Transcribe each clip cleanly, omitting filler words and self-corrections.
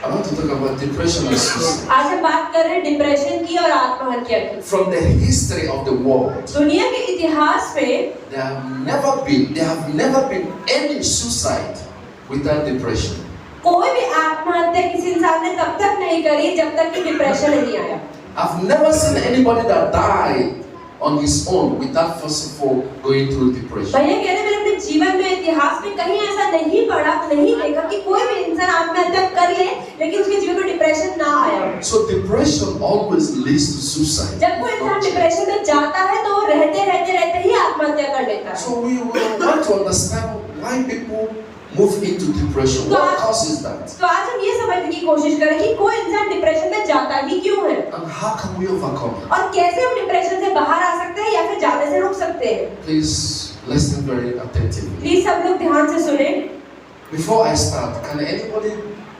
I want to talk about depression and suicide. आज हम बात कर रहे हैं डिप्रेशन की और आत्महत्या की। From the history of the world, दुनिया के इतिहास में there have never been any suicide without depression. कोई भी आत्महत्या किसी इंसान ने तब तक नहीं करी जब तक कि डिप्रेशन नहीं आया। I've never seen anybody that died on his own without first of all going through depression. भैया कह रहे हैं मैंने अपने जीवन में इतिहास में कहीं ऐसा नहीं पढ़ा, नहीं देखा कि कोई भी इंसान आत्महत्या कर ले लेकिन उसके जीवन में डिप्रेशन ना आया। So depression always leads to suicide. जब कोई इंसान डिप्रेशन में जाता है तो वो रहते ही आत्महत्या कर लेता है। So we want to understand why people move into depression. What causes that? तो आज हम ये समझने की कोशिश करें कि कोई इंसान डिप्रेशन में जाता ही क्यों है And how can we overcome it? और कैसे हम डिप्रेशन से बाहर आ सकते हैं या फिर जाने से रोक सकते हैं। Please listen very attentively. Please सब लोग ध्यान से सुने। Before I start, can anybody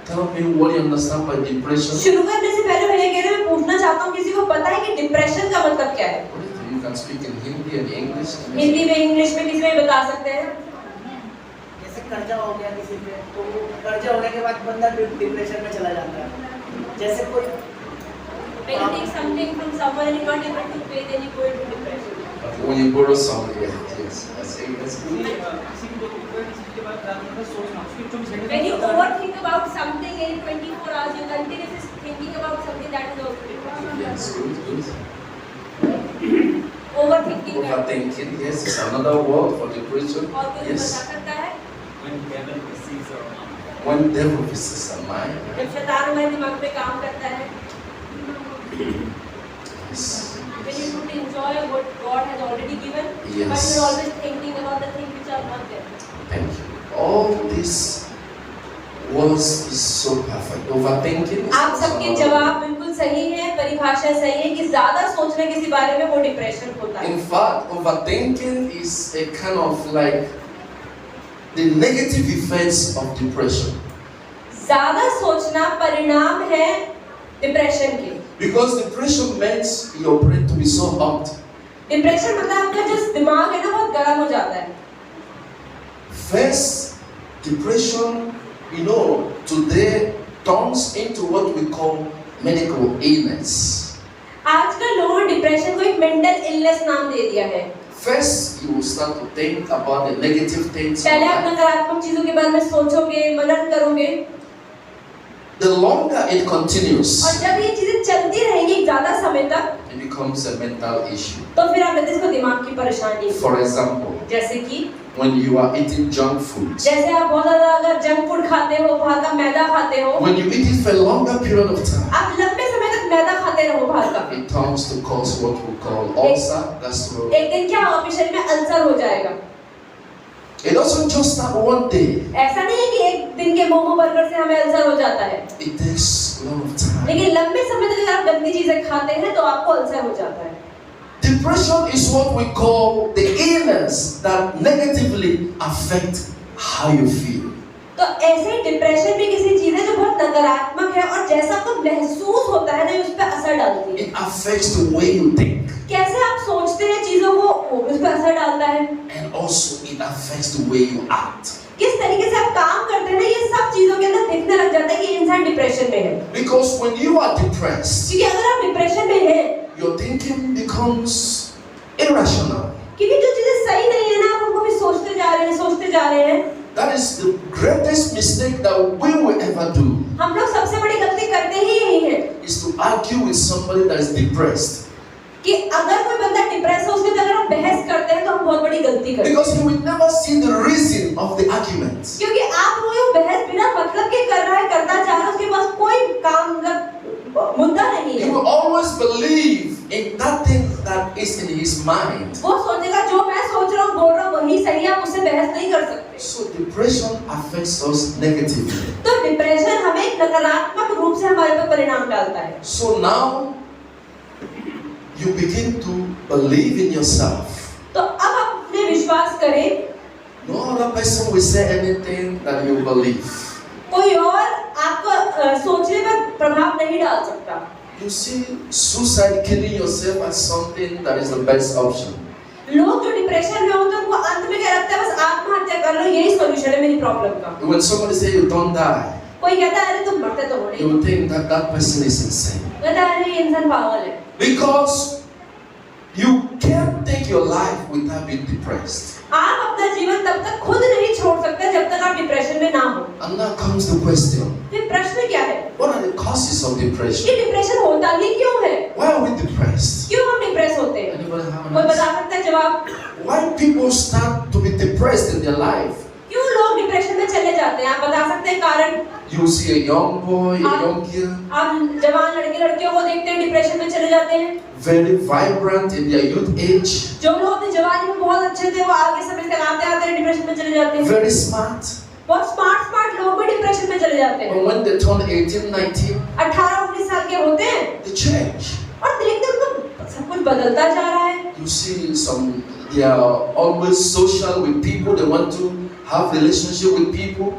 tell me what you understand by depression? शुरू करने से पहले भैया कह रहे हैं मैं पूछना चाहता हूँ किसी को पता है कि डिप्रेशन का मतलब क्या है? What is it? You can speak in Hindi and English. Hindi में इंग्लिश में किसी में बता सकते हैं? जैसे कर्जा हो गया किसी पे तो कर्जा होने के बाद बंदा डिप्रेशन में चला जाता है। जैसे कोई When you take something from someone and you're not able to pay, then you go into depression. When you borrow something, yes. That's good. When you overthink about something in 24 hours, you continuously thinking about something that is also depression. Yes, good. Overthinking. Overthinking, yes, is another word for depression. और कोई Yes. बता सकता है? When devil visits our mind. जब शैतान हमारे दिमाग पे काम करता है। Yes. When you don't enjoy what God has already given, Yes. but you're always thinking about the things which are not there. Thank you. All this words is so perfect. Overthinking is आप also सबके another जवाब बिल्कुल सही है, परिभाषा सही है कि ज्यादा सोचना किसी बारे में वो डिप्रेशन होता word. है। In fact, overthinking is a kind of like the negative effects of depression. ज्यादा सोचना परिणाम है डिप्रेशन के। Because depression makes your brain to be so hot. Depression मतलब आपका जो दिमाग है ना बहुत गर्म हो जाता है। First, depression, today turns into what we call medical illness. आजकल लोगों ने डिप्रेशन को एक मेंटल इलनेस नाम दे दिया है। First, you will start to think about the negative things. पहले आप नकारात्मक चीजों के बारे में सोचोगे, मनन करोगे। The longer it continues, और जब ये चीजें चलती रहेंगी ज्यादा समय तक, it becomes a mental issue. तो फिर आप इसको दिमाग की परेशानी। For example, जैसे कि when you are eating junk food, जैसे आप बहुत ज्यादा अगर जंक फूड खाते हो, बाहर का मैदा खाते हो, when you eat it for a longer period of time, आप लंबे समय तक मैदा खाते रहो बाहर का, it turns to cause what we call ulcer, gastro. एक दिन क्या होगा, आपके शरीर में अल्सर हो जाएगा। It doesn't just start one day. ऐसा नहीं है कि एक दिन के मोमो बर्गर से हमें अल्सर हो जाता है, It takes a lot of time. लेकिन लंबे समय तक अगर आप गंदी चीजें खाते हैं तो आपको अल्सर हो जाता है। Depression is what we call the illness that negatively affect how you feel. तो ऐसे ही डिप्रेशन भी किसी चीज है जो बहुत नकारात्मक है और जैसा आपको महसूस होता है ना उस पर असर डालती है। It affects the way you think. कैसे आप सोचते हैं चीजों को उस पर असर डालता है। And also it affects the way you act. किस तरीके से आप काम करते हैं ना ये सब चीजों के अंदर दिखने लग जाता है कि इंसान डिप्रेशन में है। Because when you are depressed, क्योंकि अगर आप डिप्रेशन में हैं, your thinking becomes irrational. क्योंकि जो चीजें सही नहीं है ना आप उनको भी सोचते जा रहे हैं। That is the greatest mistake that we will ever do. हम लोग सबसे बड़ी गलती करते ही यही है Is to argue with somebody that is depressed. कि अगर कोई बंदा डिप्रेस है उसके साथ अगर हम बहस करते हैं तो हम बहुत बड़ी गलती करते हैं। Because he will never see the reason of the argument. क्योंकि आप वो बहस बिना मतलब के कर रहा है, करता जा रहा है, उसके पास कोई काम मतलब मुद्दा नहीं He है। will always believe in that thing that is in his mind. वो सोचेगा जो मैं सोच रहा हूँ बोल रहा हूँ वही सही है, आप उससे बहस नहीं कर सकते। So depression affects us negatively. तो डिप्रेशन हमें नकारात्मक रूप से हमारे पर परिणाम डालता है। So now you begin to believe in yourself. तो अब आप अपने विश्वास करें, No other person will say anything that you believe. कोई और आपको सोचने पर प्रभाव नहीं डाल सकता। You see, suicide, killing yourself as something that is the best option. लोग जो डिप्रेशन में होते हैं उनको अंत में क्या लगता है, बस आत्महत्या कर लो, यही सॉल्यूशन है मेरी प्रॉब्लम का। When somebody say you don't die, कोई कहता है अरे तुम मरते तो हो नहीं, you will think that that person is insane. कहता है अरे ये इंसान पागल है, Because you can't take your life without being depressed. आप अपना जीवन तब तक खुद नहीं छोड़ सकते जब तक आप डिप्रेशन में ना हो। And now comes the question, फिर प्रश्न क्या है? what are the causes of depression? ये डिप्रेशन होता ही क्यों है? Why are we depressed? क्यों हम डिप्रेस होते हैं? Anybody have कोई an बता answer? सकता है जवाब? Why people start to be depressed in their life? क्यों लोग डिप्रेशन में चले जाते हैं? आप बता सकते हैं कारण? You see a young boy, a young girl, आप जवान लड़के लड़कियों को देखते हैं डिप्रेशन में चले जाते हैं। very vibrant in their youth age, जो लोग अपनी जवानी में बहुत अच्छे थे वो आगे समय से आते आते डिप्रेशन में चले जाते हैं। very smart. बहुत स्मार्ट लोग भी डिप्रेशन में चले जाते हैं। But when they turn 18, 19, 18-19 साल के होते हैं they change. और देखते हैं उनको सब कुछ बदलता जा रहा है। You see they are always social with people, they want to have relationship with people,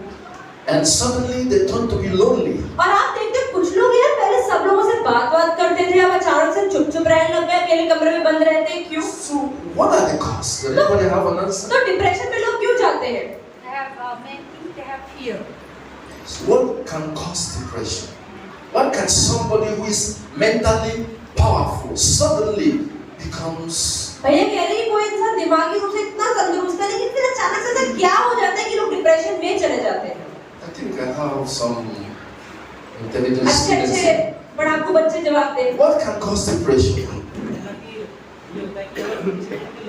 and suddenly they turn to be lonely. और आप देखते हैं कुछ लोग यार पहले सब लोगों से बात करते थे, अब अचानक से चुप रहने लग गए, अकेले कमरे में बंद रहते हैं। क्यों? So what are the causes? Does anybody have an answer? तो डिप्रेशन में लोग क्यों जाते हैं? They have fear. So what can cause depression? What can somebody who is mentally powerful suddenly becomes? भैया कह रहे हैं कोई इंसान दिमागी रूप से इतना तंदुरुस्त है लेकिन फिर अचानक से ऐसा क्या हो जाता है कि लोग डिप्रेशन में चले जाते हैं? I think I have some intelligent अच्छे students. पढ़ाकू बच्चे जवाब दें। What can cause depression? हालांकि ये होता है कि अगर किसी को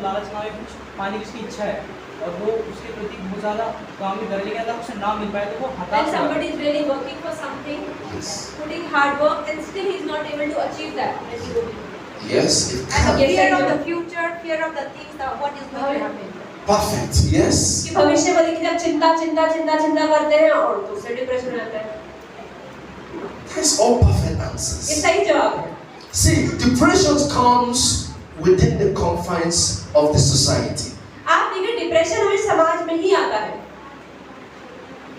लालच में कुछ पाने की उसकी इच्छा है और वो उसके प्रति बहुत ज़्यादा काम भी करे, लेकिन अगर उसे ना मिल पाए तो वो When हताश हो जाता somebody is really working for something, Yes. putting hard work, and still he is not able to achieve that. Yes, it And can. the Yes, fear I of do. the future, fear of the things that what is going to happen. Perfect. Yes. कि भविष्य को लेकर जब चिंता करते हैं और दूसरे डिप्रेशन में आते हैं। That's all perfect ये answers. सही जवाब है। See, depression comes within the confines of the society. आप देखिए डिप्रेशन हमें समाज में ही आता है।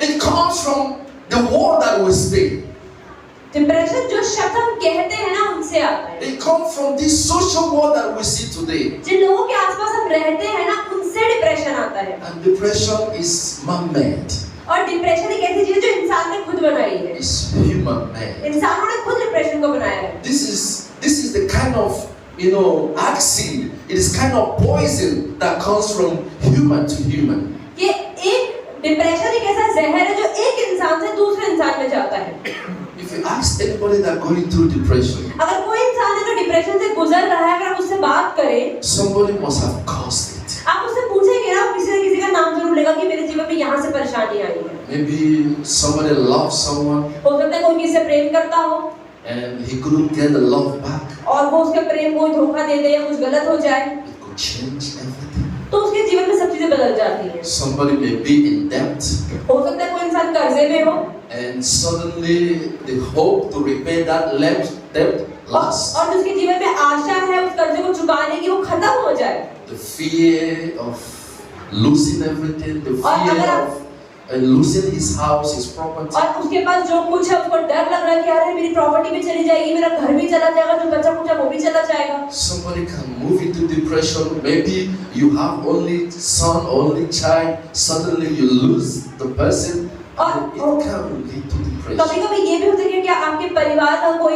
It comes from the word that we speak. Depression जो शब्द हम कहते हैं ना उनसे आता है। It comes from this social world that we see today. जिन लोगों के आसपास हम रहते हैं ना उनसे डिप्रेशन आता है। And depression is man-made. और डिप्रेशन एक ऐसी चीज है जो इंसान ने खुद बनाई है। It's human-made. इंसानों ने खुद डिप्रेशन को बनाया है। This is the kind of acid. It is kind of poison that comes from human to human. ये एक डिप्रेशन एक ऐसा जहर है जो एक इंसान से दूसरे इंसान में जाता है। If you ask anybody that going through depression, अगर कोई इंसान अगर डिप्रेशन से गुजर रहा है, अगर आप उससे बात करें, somebody must have caused it. आप उससे पूछेंगे ना, किसी न किसी का नाम जरूर लेगा कि मेरे जीवन में यहाँ से परेशानी आई है। Maybe somebody loves someone हो सकता है कोई किसी से प्रेम करता हो and he couldn't get the love back. और वो उसके प्रेम को धोखा दे दे या कुछ गलत हो जाए, It could change everything. तो उसके जीवन में सब चीजें बदल जाती हैं। Somebody may be in debt हो सकता है कोई इंसान कर्जे में हो and suddenly the hope to repay that debt lasts. और उसके जीवन में आशा है उस कर्जे को चुकाने की, वो खत्म हो जाए। The fear of losing everything, the और fear अगर of losing his house, his property. और उसके पास जो कुछ है उसको डर लग रहा है कि अरे मेरी प्रॉपर्टी भी चली जाएगी, मेरा घर भी चला जाएगा, जो बचा कुछ है वो भी चला जाएगा। Somebody can move into depression. Maybe you have only son, only child. Suddenly you lose the person. And it can lead to depression. कभी-कभी ये भी होता है कि क्या आपके परिवार का कोई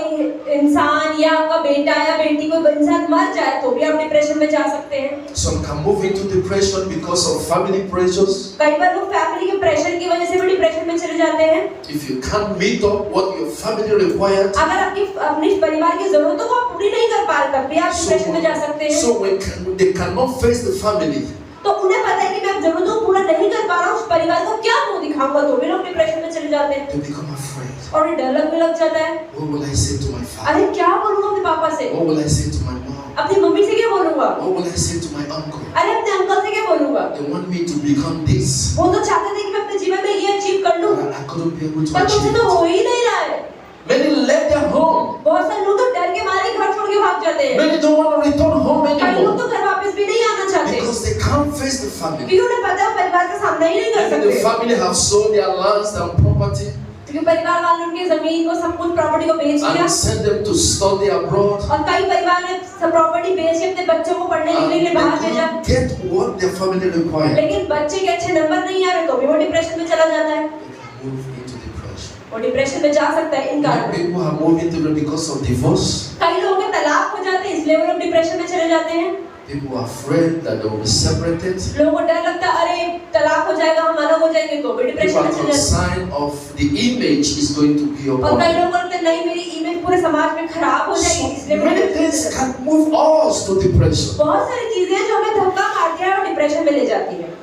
इंसान या आपका बेटा या बेटी कोई इंसान मर जाए तो भी आप डिप्रेशन में जा सकते हैं। Some can move into depression because of family pressures. कई बार लोग फैमिली के प्रेशर की वजह से भी डिप्रेशन में चले जाते हैं। If you can't meet up what your family required, अगर आपकी अपने परिवार की जरूरतों को आप पूरी नहीं कर पा रहे तब भी आप डिप्रेशन में जा सकते हैं। so they cannot face the family. तो उन्हें पता है कि मैं जरूरतों को पूरा नहीं कर पा रहा हूँ, उस परिवार को क्या मुंह दिखाऊंगा, तो भी लोग डिप्रेशन में चले जाते हैं They become afraid. और डर लगने लग जाता है। What will I say to my father? अरे क्या बोलूंगा अपने पापा से, What will I say to my mom? अपनी मम्मी से क्या बोलूंगा, What will I say to my uncle? अरे अपने अंकल से क्या बोलूंगा। They want me to become this. वो तो चाहते थे कि मैं अपने जीवन में ये अचीव कर लूं, But I couldn't be able to पर achieve मुझसे तो it. हो ही नहीं रहा है। Many left their home. बहुत सारे लोग तो डर के मारे घर छोड़ के भाग जाते हैं। Many don't want to return home कई लोग anymore तो घर वापस भी नहीं आना चाहते because they can't face the family. क्योंकि उन्हें पता है वो परिवार का सामना ही नहीं कर Maybe the सकते, family have sold their lands and property क्योंकि परिवार वालों ने उनकी जमीन को सब कुछ प्रॉपर्टी को बेच दिया and sent them to study abroad. और कई परिवार ने सब प्रॉपर्टी बेच के अपने बच्चों को पढ़ने And लिखने के लिए बाहर they भेजा, couldn't get what their family required. लेकिन बच्चे के अच्छे नंबर नहीं आ रहे तो भी वो डिप्रेशन में चला जाता है They can move into depression. और डिप्रेशन में जा सकता है इन Many कारणों। people are moving to because of divorce. कई लोगों के तलाक हो जाते हैं इसलिए वो लोग डिप्रेशन में चले जाते हैं। People are afraid that they will be separated. लोगों को डर लगता है अरे तलाक हो जाएगा, हम अलग हो जाएंगे तो भी People डिप्रेशन are में चले जाते हैं। concerned of the image is going to be और upon कई them. लोग बोलते हैं नहीं मेरी इमेज पूरे समाज में खराब हो जाएगी इसलिए So वो many डिप्रेशन में things चले जाते हैं। can move us to depression. बहुत सारी चीजें हैं जो हमें धक्का मारती है और डिप्रेशन में ले जाती है।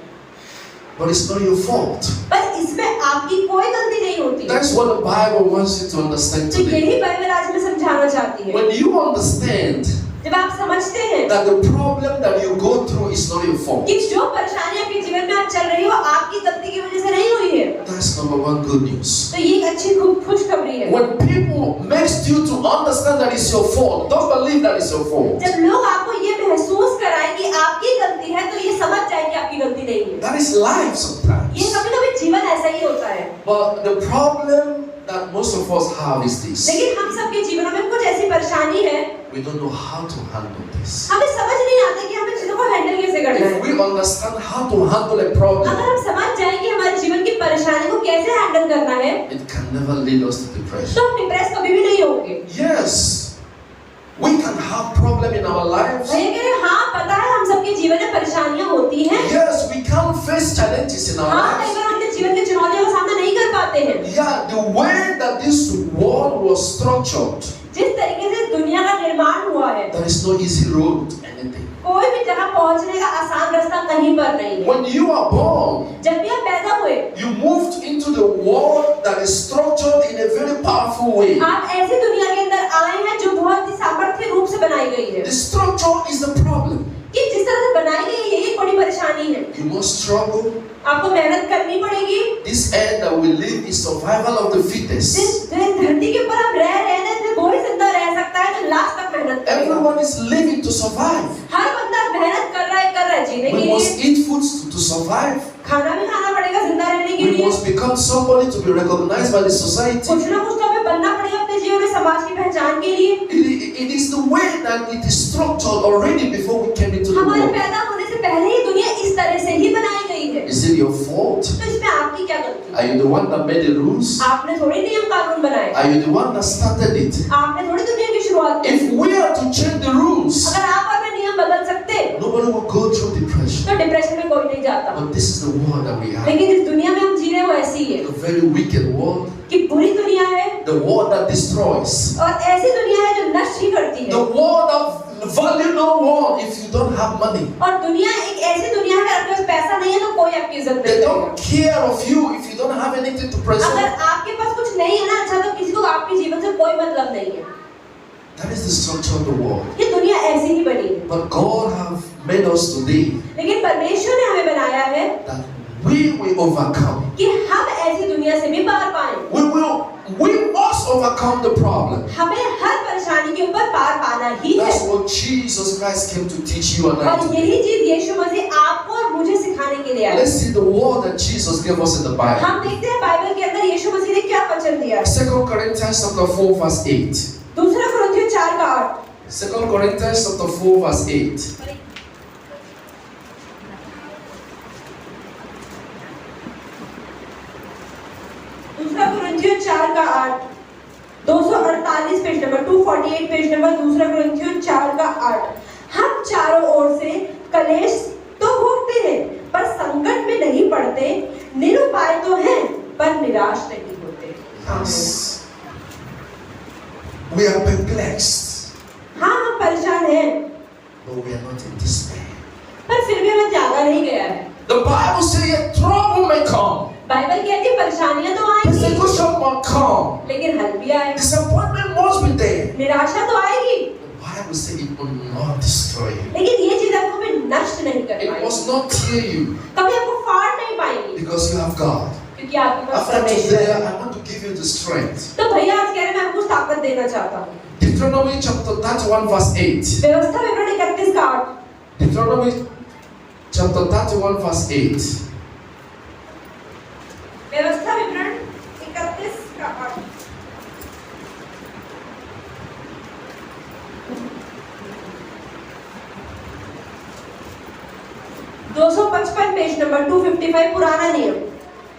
But it's not your fault. पर इसमें आपकी कोई गलती नहीं होती। That's what the Bible wants you to understand तो today. यही बाइबल आज में समझाना चाहती है। When you understand जब आप समझते हैं that the problem that you go through is not your fault, कि जो परेशानी आपके जीवन में आज चल रही है वो आपकी गलती की वजह से नहीं हुई है, that's number one good news. तो ये एक अच्छी खुशखबरी है। When people makes you to understand that it's your fault, don't believe that it's your fault. जब लोग आपको ये महसूस कराएं कि आपकी गलती है तो ये समझ जाए कि आपकी गलती नहीं है। That is life ये sometimes. कभी-कभी जीवन ऐसा ही होता है। But the problem that most of us have is this. लेकिन हम सबके जीवनों में कुछ ऐसी परेशानी है, We don't know how to handle this. हमें समझ नहीं आता कि हमें चीजों को हैंडल कैसे करना है। If we understand how to handle a problem, अगर हम समझ जाएं कि हमारे जीवन की परेशानी को कैसे हैंडल करना है, it can never lead us to depression. तो हम डिप्रेस कभी भी नहीं होंगे। Yes, we can have problem in our lives. भैया कह रहे हैं, हाँ पता है हम सबके जीवन में परेशानियां होती हैं। Yes, we can face challenges in our हाँ कई lives. बार हम अपने जीवन की चुनौतियों का सामना नहीं कर पाते हैं। Yeah, the way that this world was structured, जिस तरीके से दुनिया का निर्माण हुआ है, there is no easy road to anything. कोई भी जगह पहुंचने का आसान रास्ता कहीं पर नहीं है। When you are born, जब भी आप पैदा हुए, you moved into the world that is structured in a very powerful way. आप ऐसी दुनिया के अंदर आए हैं जो बहुत ही सामर्थ्य रूप से बनाई गई है। The structure is the problem. कि जिस तरह से बनाई गई है यही बड़ी परेशानी है। You must struggle. आपको मेहनत करनी पड़ेगी। This earth that we live is survival of the fittest. जिस धरती के ऊपर हम रह रहे हैं इसमें कोई जिंदा रह सकता है तो लास्ट तक मेहनत करेगा। Everyone is living to survive. हर बंदा मेहनत कर रहा है जीने के We लिए। must eat food to survive. खाना भी खाना पड़ेगा जिंदा रहने के We लिए। must become somebody to be recognized by the society. कुछ ना कुछ तो हमें बनना पड़ेगा अपने जीवन में समाज की पहचान के लिए। It is the way that it is structured already before we came into the हमारे world. पैदा होने से पहले ही दुनिया इस तरह से ही बनाई गई है। Is it your fault? तो इसमें आपकी क्या गलती? Are you the one that made the rules? आपने थोड़ी नियम कानून बनाए। Are you the one that started it? आपने थोड़ी दुनिया की शुरुआत की। If we are to change the rules, अगर आप अपने नियम बदल सकते nobody will go through depression. तो डिप्रेशन में कोई नहीं जाता। But this is the world that we are. लेकिन इस दुनिया में हम जी रहे हैं वो ऐसी ही है A very wicked world. कि बुरी दुनिया है The world that destroys. और ऐसी दुनिया है जो नष्ट ही करती The है। world that value no one if you don't have money. और दुनिया एक ऐसी दुनिया है अगर आपके पास पैसा नहीं है तो कोई आपकी इज्जत They नहीं don't करेगा। care of you if you don't have anything to अगर present. आपके पास कुछ नहीं है ना अच्छा तो किसी को आपके जीवन से कोई मतलब नहीं है। That is the structure of the world. ये दुनिया ऐसी ही बनी है। But God have made us today लेकिन परमेश्वर ने हमें बनाया है that we will overcome. कि हम ऐसी दुनिया से भी पार पाएं। We must overcome the problem. हमें हर परेशानी के ऊपर पार पाना ही है। That's what Jesus Christ came to teach you and I और today. यही चीज यीशु मसीह आपको और मुझे सिखाने के लिए आया। Let's see the word that Jesus gave us in the Bible. हम देखते हैं बाइबल के अंदर यीशु मसीह ने क्या वचन दिया है। 2 Corinthians chapter 4 verse 8. दूसरा कुरिन्थियों 4:8। 2 Corinthians chapter 4 verse 8. दूसरा कुरिन्थियों 4:8 248 पेज नंबर 248 पेज नंबर दूसरा कुरिन्थियों 4:8। हम चारों ओर से कलेश तो भोगते हैं पर संकट में नहीं पड़ते, निरुपाय तो हैं पर निराश नहीं होते। Yes. We are perplexed, हाँ हम परेशान हैं but we are not in despair. पर फिर भी हमें त्यागा नहीं गया है। The Bible says trouble may come, Bible कहती है परेशानियां तो आएंगी persecution must come, लेकिन हल भी आएगा, disappointment must be there. निराशा तो आएगी The Bible says it will not destroy you. लेकिन ये चीज आपको भी नष्ट नहीं कर It पाएगी, must not tear you कभी आपको फाड़ नहीं पाएंगी because you have God. क्योंकि आपके पास After परमेश्वर today, है। I want to give you the strength. तो भैया आज कह रहे हैं मैं आपको कुछ ताकत देना चाहता हूँ। Deuteronomy chapter 31 verse 8. व्यवस्था विवरण 31:8। Deuteronomy chapter 31 verse 8. व्यवस्था विवरण 31:8। (255) पेज नंबर 255 पुराना नियम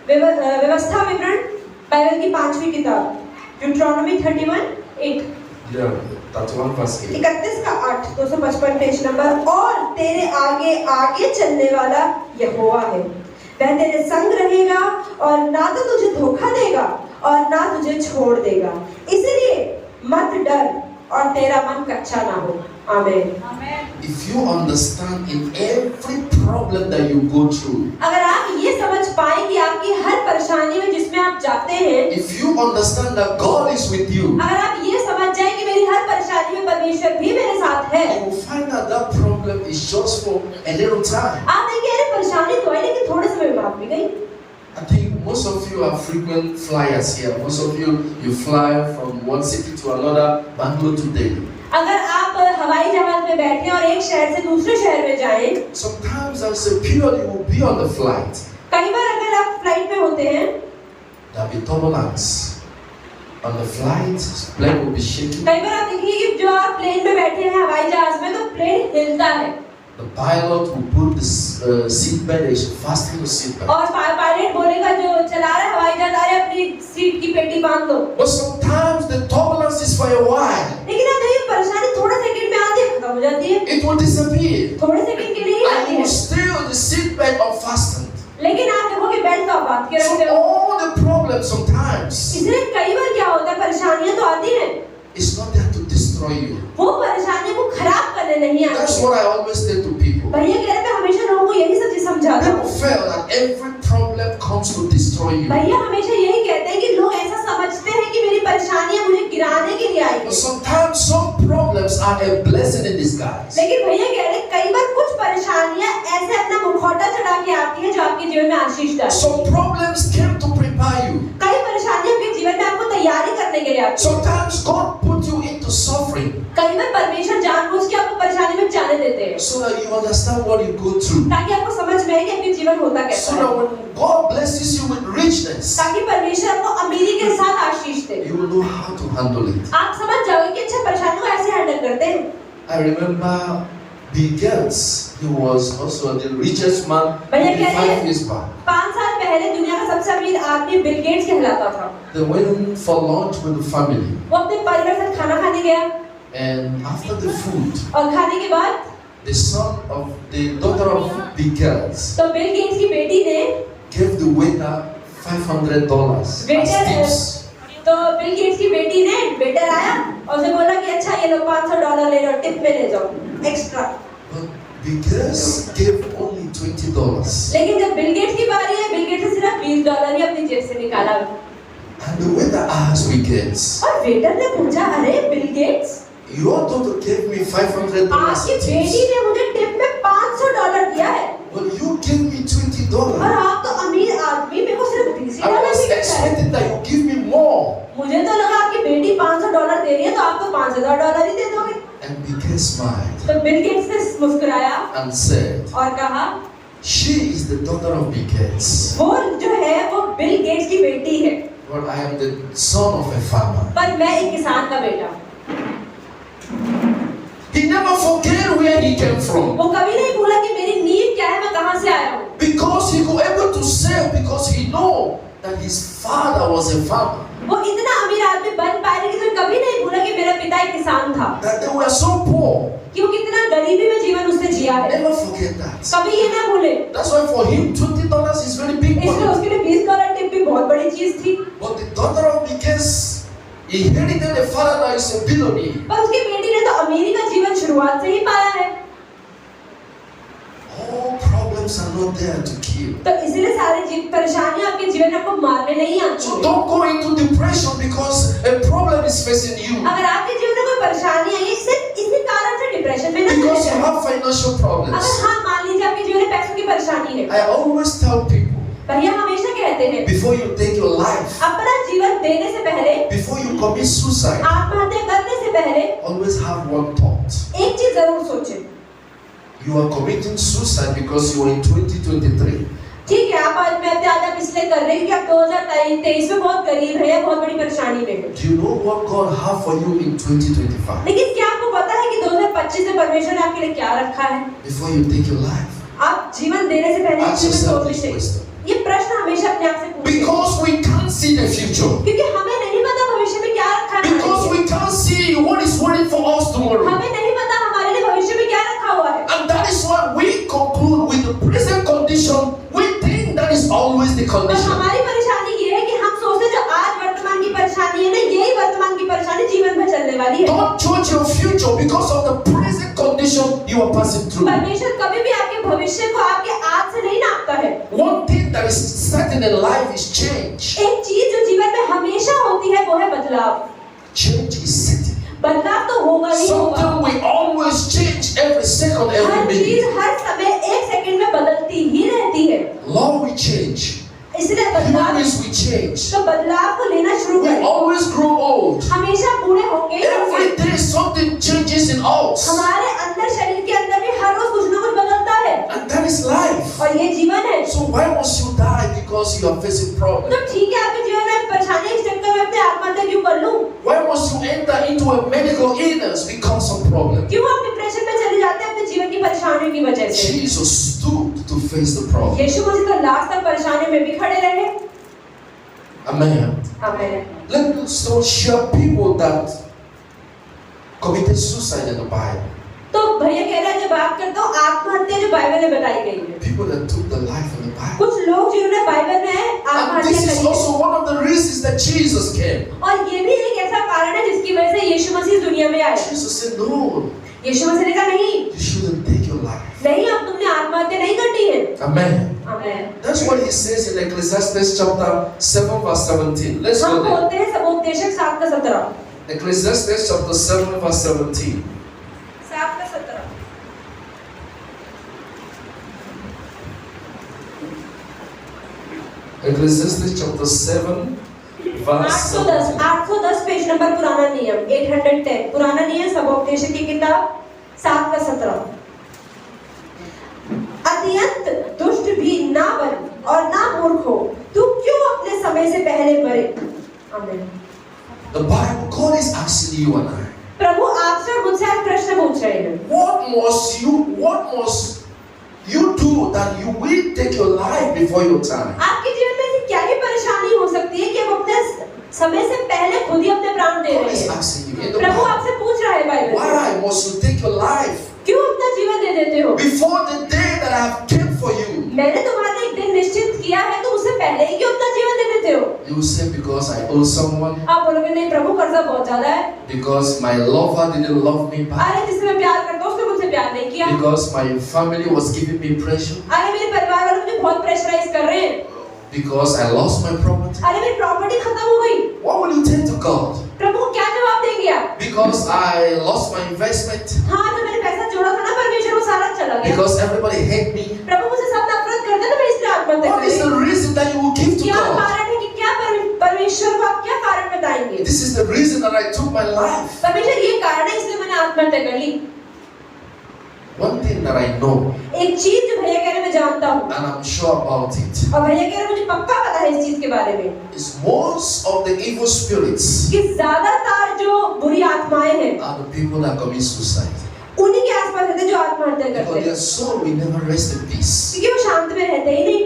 व्यवस्था विवरण बाइबल की 5वीं किताब ड्यूटरोनॉमी 31:8 Yeah, that's 1 verse 8. 31 का 8 255 पेज नंबर। और तेरे आगे आगे चलने वाला यहोवा है, वह तेरे संग रहेगा और ना तो तुझे धोखा देगा और ना तुझे छोड़ देगा, इसलिए मत डर और तेरा मन कच्चा ना हो। आमीन। Amen. If you understand in every problem that you go through, अगर आप ये समझ पाए कि आपकी हर परेशानी में जिसमें आप जाते हैं, if you understand that God is with you, अगर आप ये समझ जाए कि मेरी हर परेशानी में परमेश्वर भी मेरे साथ है, you will find out that problem is just for a little time. आप देखें अरे परेशानी तो आई लेकिन थोड़े समय बाद भी गई। I think most of you are frequent flyers here. Most of you fly from one city to another, Bangalore to Delhi. अगर आप हवाई जहाज में बैठे और एक शहर से दूसरे शहर में जाएं, Sometimes there's a period you will be on the flight. कई बार अगर आप फ्लाइट में होते हैं, There'll be turbulence on the flight. Plane will be shaking. कई बार आप देखिए कि जो आप प्लेन में बैठे हैं हवाई जहाज में, तो प्लेन हिलता है The pilot will put the seat belt. They should fasten the seat belt. और पायलट बोलेगा जो चला रहा है हवाई जहाज, अरे अपनी सीट की पेटी बांध दो। But sometimes the turbulence is for a while. लेकिन आप देखिए परेशानी थोड़ा सेकंड में आती है, खत्म हो जाती है, It will disappear. थोड़े सेकंड के लिए ही And आती you है, will stay with the seat belt unfastened. लेकिन आप देखोगे बेल्ट तो आप बांध के रखते So हो। all the problems sometimes इसलिए कई बार क्या होता है, परेशानियां तो आती हैं, it's not there to destroy you. वो परेशानियों को खराब करने नहीं That's आती। what I always say to people. भैया कह रहे हैं, मैं हमेशा लोगों को यही सब चीज समझाता People हूँ। feel that every problem comes to destroy you. भैया हमेशा यही कहते हैं कि लोग ऐसा समझते हैं कि मेरी परेशानियां मुझे गिराने के लिए आई But हैं। sometimes some problems are a blessing in disguise. लेकिन भैया कह रहे हैं कई बार कुछ परेशानियां ऐसे अपना मुखौटा चढ़ा के आती हैं जो आपके जीवन में आशीष डालती हैं। Some problems came to prepare you. कई परेशानियां आपके जीवन में आपको तैयारी करने के लिए आती हैं। Sometimes God put you into suffering कई बार परमेश्वर जानबूझ के आपको परेशानी में जाने देते हैं so that you understand what you go through. ताकि आपको समझ में आए कि आपके जीवन होता So कैसा है, that when God blesses you with richness, ताकि परमेश्वर आपको अमीरी के साथ आशीष दे। you will know how to handle it. आप समझ जाओगे कि अच्छा परेशानी को ऐसे हैंडल करते हैं। I remember Bill Gates. He was also the richest man भैया कह रहे 5 हैं years back. 5 साल पहले दुनिया का सबसे अमीर आदमी बिल गेट्स कहलाता था। They went for lunch with the family, वो अपने परिवार के साथ खाना खाने गया and after the food, और खाने के बाद the daughter of Bill Gates तो बिल गेट्स की बेटी ने gave the waiter $500 as waiter tips. तो बिल गेट्स की बेटी ने वेटर आया और उसे बोला कि अच्छा ये लो $500 ले लो, टिप में ले जाओ extra. But Bill Gates gave only $20. लेकिन जब बिल गेट्स की बारी है, बिल गेट्स ने सिर्फ $20 ही अपनी जेब से निकाला And the waiter asked Bill Gates, और वेटर ने पूछा, अरे Bill Gates your daughter gave me $500 आपकी tips, बेटी ने मुझे टिप में $500 दिया है but you gave me और $20. आप तो अमीर आदमी, मेरे को सिर्फ I $20 was ही देता है। expecting that you give me more. मुझे तो लगा आपकी बेटी $500 दे रही है तो आप तो $5000 ही दे दोगे। And Bill Gates smiled तो बिल गेट्स ने मुस्कुराया and said, और कहा, she is the daughter of Bill Gates, वो जो है वो बिल गेट्स की बेटी है, but I am the son of a farmer. पर मैं एक किसान का बेटा हूँ। He never forget where he came from, वो कभी नहीं भूला कि मेरी नींव क्या है, मैं कहाँ से आया हूँ। because he could able to say, because he know that his father was a farmer, वो इतना अमीर आदमी बन पाए लेकिन वो कभी नहीं भूला कि मेरा पिता एक किसान था, that they were so poor. कि वो कितना गरीबी में जीवन उसने जिया है। Never forget that. कभी ये ना भूले। That's why for him $20 is very big इसलिए money. उसके लिए $20 टिप भी बहुत बड़ी चीज थी। But the daughter of Bill Gates inherited a father that is a billionaire. पर उसकी बेटी ने तो अमीरी का जीवन शुरुआत से ही पाया है। All problems are not there to kill. तो इसलिए सारी परेशानियां आपके जीवन में आपको मारने नहीं आती So हैं। don't go into depression because a problem is facing you. अगर आपके जीवन में कोई परेशानी आई है, सिर्फ इसी कारण से डिप्रेशन में ना चले Because you जाएं। have financial problems. अगर हाँ मान लीजिए आपके जीवन में पैसों की परेशानी है, I always tell people, भैया हमेशा कहते हैं before you take your life, अपना जीवन देने से पहले, before you commit suicide, आत्महत्या करने से पहले always have one thought. एक चीज जरूर सोचें। You are committing suicide because you are in 2023. ठीक है, आप आत्महत्या इसलिए कर रहे हैं कि आप 2023 में बहुत गरीब है या बहुत बड़ी परेशानी में है। Do you know what God have for you in 2025? लेकिन क्या आपको पता है कि 2025 में परमेश्वर ने आपके लिए क्या रखा है? Before you take your life, आप जीवन देने से पहले ask इस चीज में yourself सोच this लीजिए। question. ये प्रश्न हमेशा अपने आप से पूछें, Because we can't see the future. क्योंकि हमें नहीं पता भविष्य में क्या रखा है Because हमारे लिए। we can't see what is waiting for us tomorrow. हमें नहीं पता हमारे लिए भविष्य में क्या रखा हुआ है। And that is why we conclude with the present condition. We think that is always the और condition. हमारी परेशानी ये है कि हम सोचते जो आज वर्तमान की परेशानी है ना, यही वर्तमान की परेशानी जीवन भर चलने वाली है। Don't judge your future because of the present condition you are passing through. परमेश्वर कभी भी आपके भविष्य को आपके आज से नहीं नापता है। One thing that is certain in life is change. एक चीज जो जीवन में हमेशा होती है वो है बदलाव। Change is certain. बदलाव तो होगा ही होगा। Something will always change every second, her every चीज minute. हर समय एक सेकंड में बदलती ही रहती है, Law will change. इसलिए बदलाव Humans will change. तो बदलाव को लेना शुरू We करें। always grow old. हमेशा बूढ़े होंगे ही होंगे। Every day something changes in us. हमारे अंदर शरीर के अंदर भी हर रोज कुछ ना कुछ बदलता है And that is life. और ये जीवन है। So why must you die because you are facing तो problems? ठीक है, आपके जीवन में परेशानी के चक्कर में अपने आत्महत्या क्यों कर लूं? Why must you enter into a medical illness because of problem? क्यों आप डिप्रेशन में चले जाते हैं अपने जीवन की परेशानियों की वजह से? Jesus stood to face the problem. यीशु मसीह तो लास्ट तक परेशानियों में भी खड़े रहे। Amen. आमीन। Let's not share people that committed suicide in the Bible. तो भैया कह रहे हैं, जब बात करता हूँ आत्महत्या जो बाइबल में बताई गई है, People that took the life in the Bible. कुछ लोग जिन्होंने बाइबल में And आत्महत्या this is करी है। also one of the reasons that Jesus came. और ये भी एक ऐसा कारण है जिसकी वजह से यीशु मसीह दुनिया में आए। Jesus said, no, यीशु मसीह ने कहा नहीं, you shouldn't take your life. नहीं, अब तुमने आत्महत्या नहीं करनी है। Amen. आमीन। That's what he says in Ecclesiastes chapter 7 verse 17. Let's हम go there. बोलते हैं सबोपदेशक 7 का 17। Ecclesiastes chapter 7 verse 17. 7 का 17। Ecclesiastes chapter 7 verse 17. 810 page number पुराना नियम 810 पुराना नियम सबोपदेशक की किताब 7 का 17। अत्यंत दुष्ट भी ना बन और ना मूर्ख हो, तू क्यों अपने समय से पहले मरे। आमीन। The Bible, God is asking you and I, प्रभु आपसे और मुझसे आज प्रश्न पूछ रहे हैं, what must you do that you will take your life before your time? आपके जीवन में ऐसी क्या ही परेशानी हो सकती है कि आप अपने समय से पहले खुद ही अपने प्राण दे God रहे is हैं। asking you in the Prabhu Bible, आपसे पूछ रहा है बाइबल में, why must you take your life क्यों अपना जीवन दे देते हो? before the day that I have kept for you? मैंने तुम्हारा एक दिन निश्चित किया है, तुम उससे पहले ही क्यों अपना जीवन दे देते हो? You will say, because I owe someone, आप बोलोगे नहीं प्रभु, कर्जा बहुत ज्यादा है। because my lover didn't love me back, अरे जिससे मैं प्यार करता हूँ उसने मुझसे प्यार नहीं किया। because my family was giving me pressure, अरे मेरे परिवार वाले मुझे बहुत प्रेशराइज कर रहे हैं। because I lost my property. अरे मेरी प्रॉपर्टी खत्म हो गई। What will you tell to God? प्रभु को क्या जवाब देंगे आप? Because I lost my investment, हाँ, जो मैंने पैसा जोड़ा था ना परमेश्वर, वो सारा चला गया। because everybody hate me. प्रभु मुझे सब नफरत करते हैं ना, मैं इसलिए आत्महत्या What is कर the रही हूँ। reason that you will give to क्या God? कारण है कि क्या परमेश्वर को आप क्या कारण बताएंगे? This is the reason that I took my life. परमेश्वर ये कारण है इसलिए मैंने आत्महत्या कर ली। One thing that I know, एक चीज जो भैया कह रहे हैं मैं जानता हूँ, and I'm sure about it, और भैया कह रहे हैं मुझे पक्का पता है इस चीज के बारे में, is most of the evil spirits कि ज्यादातर जो बुरी आत्माएं हैं are the people that commit suicide. उन्हीं के आसपास रहते हैं जो आत्महत्या Because करते their हैं, soul will never rest in peace. क्योंकि वो शांति में रहते ही नहीं।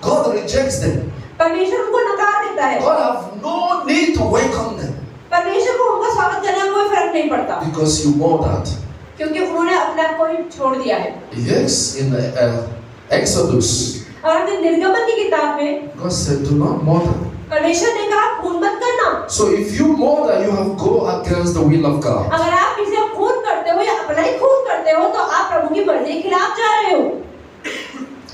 God rejects them. परमेश्वर उनको नकार देता है। God have no need to welcome them परमेश्वर को उनका स्वागत करने में कोई फर्क नहीं पड़ता, because you know that. क्योंकि उन्होंने अपने आप को ही छोड़ दिया है। Yes, in the Exodus, और हमने निर्गमन की किताब में God said, "Do not murder." परमेश्वर ने कहा खून मत करना। So if you murder, you have go against the will of God. अगर आप किसी को खून करते हो या अपना ही खून करते हो तो आप प्रभु की मर्जी के खिलाफ जा रहे हो।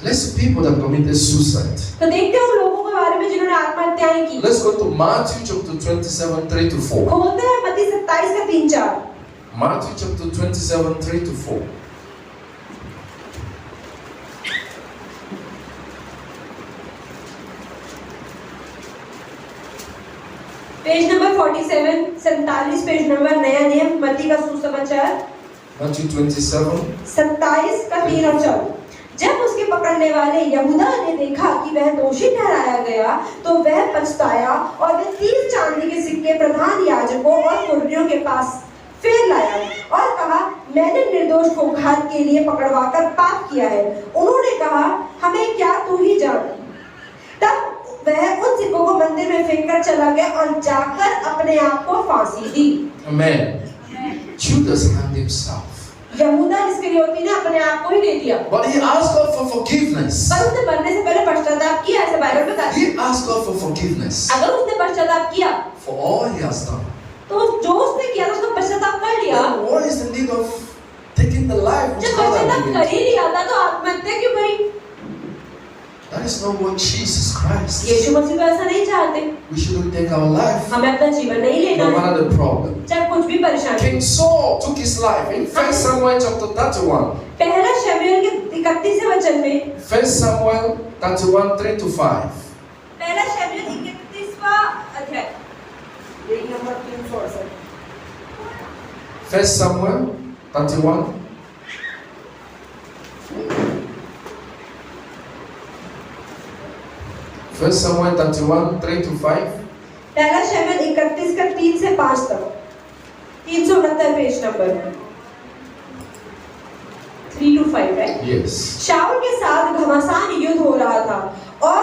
Let's see people that committed suicide. तो देखते हैं उन लोगों के बारे में जिन्होंने आत्महत्याएं की। Let's go to Matthew chapter 27, 3 to 4. खोलते हैं मत्ती 27 का 3-4। Matthew chapter 27, 3 to 4. Page number 47, 47 page number नया नियम मत्ती का सुसमाचार Matthew 27, 27 का 3 और 4। जब उसके पकड़ने वाले यहूदा ने देखा कि वह दोषी ठहराया गया तो वह पछताया और वह 30 चांदी के सिक्के प्रधान याजकों और पुरनियों के पास फिर लाया और कहा, मैंने निर्दोष को घात के लिए पकड़वाकर पाप किया है। उन्होंने कहा, हमें क्या, तू ही जान। तब वह उन सिक्कों को मंदिर में फेंक कर चला गया और जाकर अपने आप को फांसी दी। Amen. Judas hanged himself. यहूदा इस्करियोती ने अपने आप को ही दे दिया। But he asked God for forgiveness. पर उसने मरने से पहले पश्चाताप किया, ऐसे बाइबल बताता है। He asked God for forgiveness अगर उसने पश्चाताप किया for all he has done. तो जो उसने किया उसका पश्चाताप कर लिया। Then what is the need of taking the life which जब God had पश्चाताप given? कर ही लिया था तो आत्महत्या क्यों करी? That is not what Jesus Christ. यीशु मसीह तो ऐसा नहीं चाहते। We shouldn't take our life, हमें अपना जीवन नहीं लेना no है, matter the problem. चाहे कुछ भी परेशानी। King Saul took his life in 1 Samuel chapter 31. पहला शमूएल के 31वें वचन में 1 Samuel 31, 3 to 5. पहला शमूएल 31वां अध्याय page number 368 1 Samuel 31. First Samuel 31, 3 to 5. पहला शमूएल 31 का 3 से 5 तक 369 पेज नंबर 3 to 5 है। Yes. शाऊल के साथ घमासान युद्ध हो रहा था और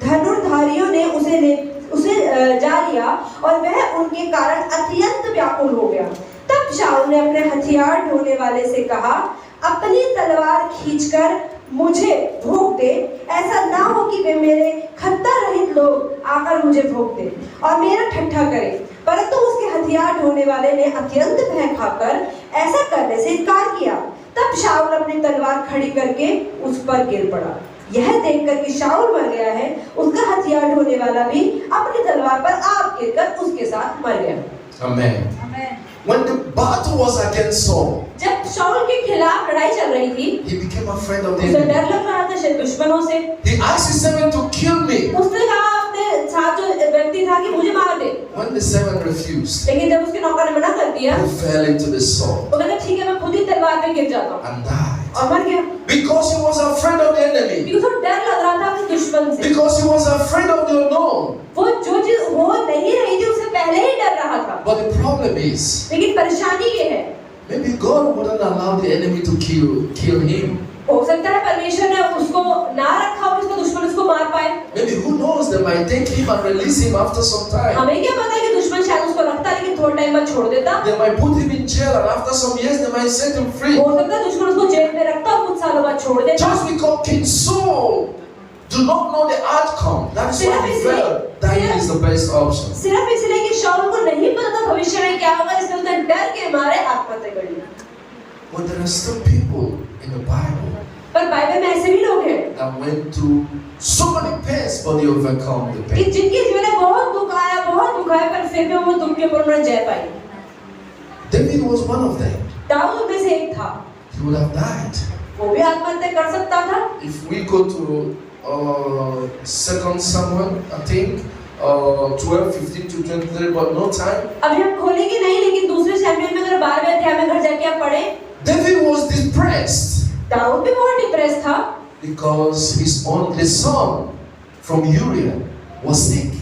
धनुर्धारियों ने उसे जा लिया और वह उनके कारण अत्यंत व्याकुल हो गया। तब शाऊल ने अपने हथियार ढोने वाले से कहा, अपनी तलवार खींचकर मुझे भोंक दे, ऐसा ना हो कि वे मेरे खत्ता रहित लोग आकर मुझे भोंक दे और मेरा ठट्ठा करें। परंतु उसके हथियार ढोने वाले ने अत्यंत भय खाकर ऐसा करने से इनकार किया। तब शाऊल अपनी तलवार खड़ी करके उस पर गिर पड़ा। यह देखकर कि शाऊल मर गया है, उसका हथियार ढोने वाला भी अपनी तलवार पर आप गिरकर उसके साथ मर गया। Amen. Amen. When the battle was against Saul, जब शाऊल के खिलाफ लड़ाई चल रही थी, he became afraid of the उसे enemy. डर लग रहा था शायद दुश्मनों से। He asked his servant to kill me. उसने कहा अपने साथ जो व्यक्ति था कि मुझे मार दे। When the servant refused, लेकिन जब उसके नौकर ने मना कर दिया, he fell into the sword वो कहता ठीक है मैं खुद ही तलवार पे गिर जाता हूँ and died. और मर गया। Because he was afraid of the enemy. क्योंकि उसको डर लग रहा था अपने दुश्मन से। Because he was afraid of the unknown. वो जो चीज हो नहीं रही थी उससे पहले ही डर रहा था। But the problem is, लेकिन परेशानी ये है, maybe God wouldn't allow the enemy to kill him. हो सकता है परमेश्वर ने उसको ना रखा और उसका दुश्मन उसको मार पाए। Maybe who knows, they might take him and release him after some time. हमें क्या पता कि दुश्मन शायद उसको रखता लेकिन थोड़ा टाइम बाद छोड़ देता। They might put him in jail and after some years they might set him free. हो सकता है दुश्मन उसको जेल में रखता और कुछ सालों बाद छोड़ देता। Just because King Saul do not know the outcome, that's why he felt dying is the best option. सिर्फ इसलिए कि शाऊल को नहीं पता था भविष्य में क्या होगा, इसलिए उसने डर के मारे आत्महत्या कर ली। But there are still people in the Bible पर बाइबल में ऐसे भी लोग हैं that went through so many pains but they overcome the कि pain. जिनके जीवन में बहुत दुख आया पर फिर भी वो दुख के ऊपर उन्होंने जय पाई। David was one of them. Dawood उनमें से एक था, He would have died. वो भी आत्महत्या कर सकता था। If we go to 2 Samuel, I think 12, 15 to 23, but no time. अभी हम खोलेंगे नहीं, लेकिन दूसरे शमूएल में अगर 12वें अध्याय में घर जाके आप पढ़े, David was depressed दाऊद भी बहुत डिप्रेस था because his only son from Uriah was sick.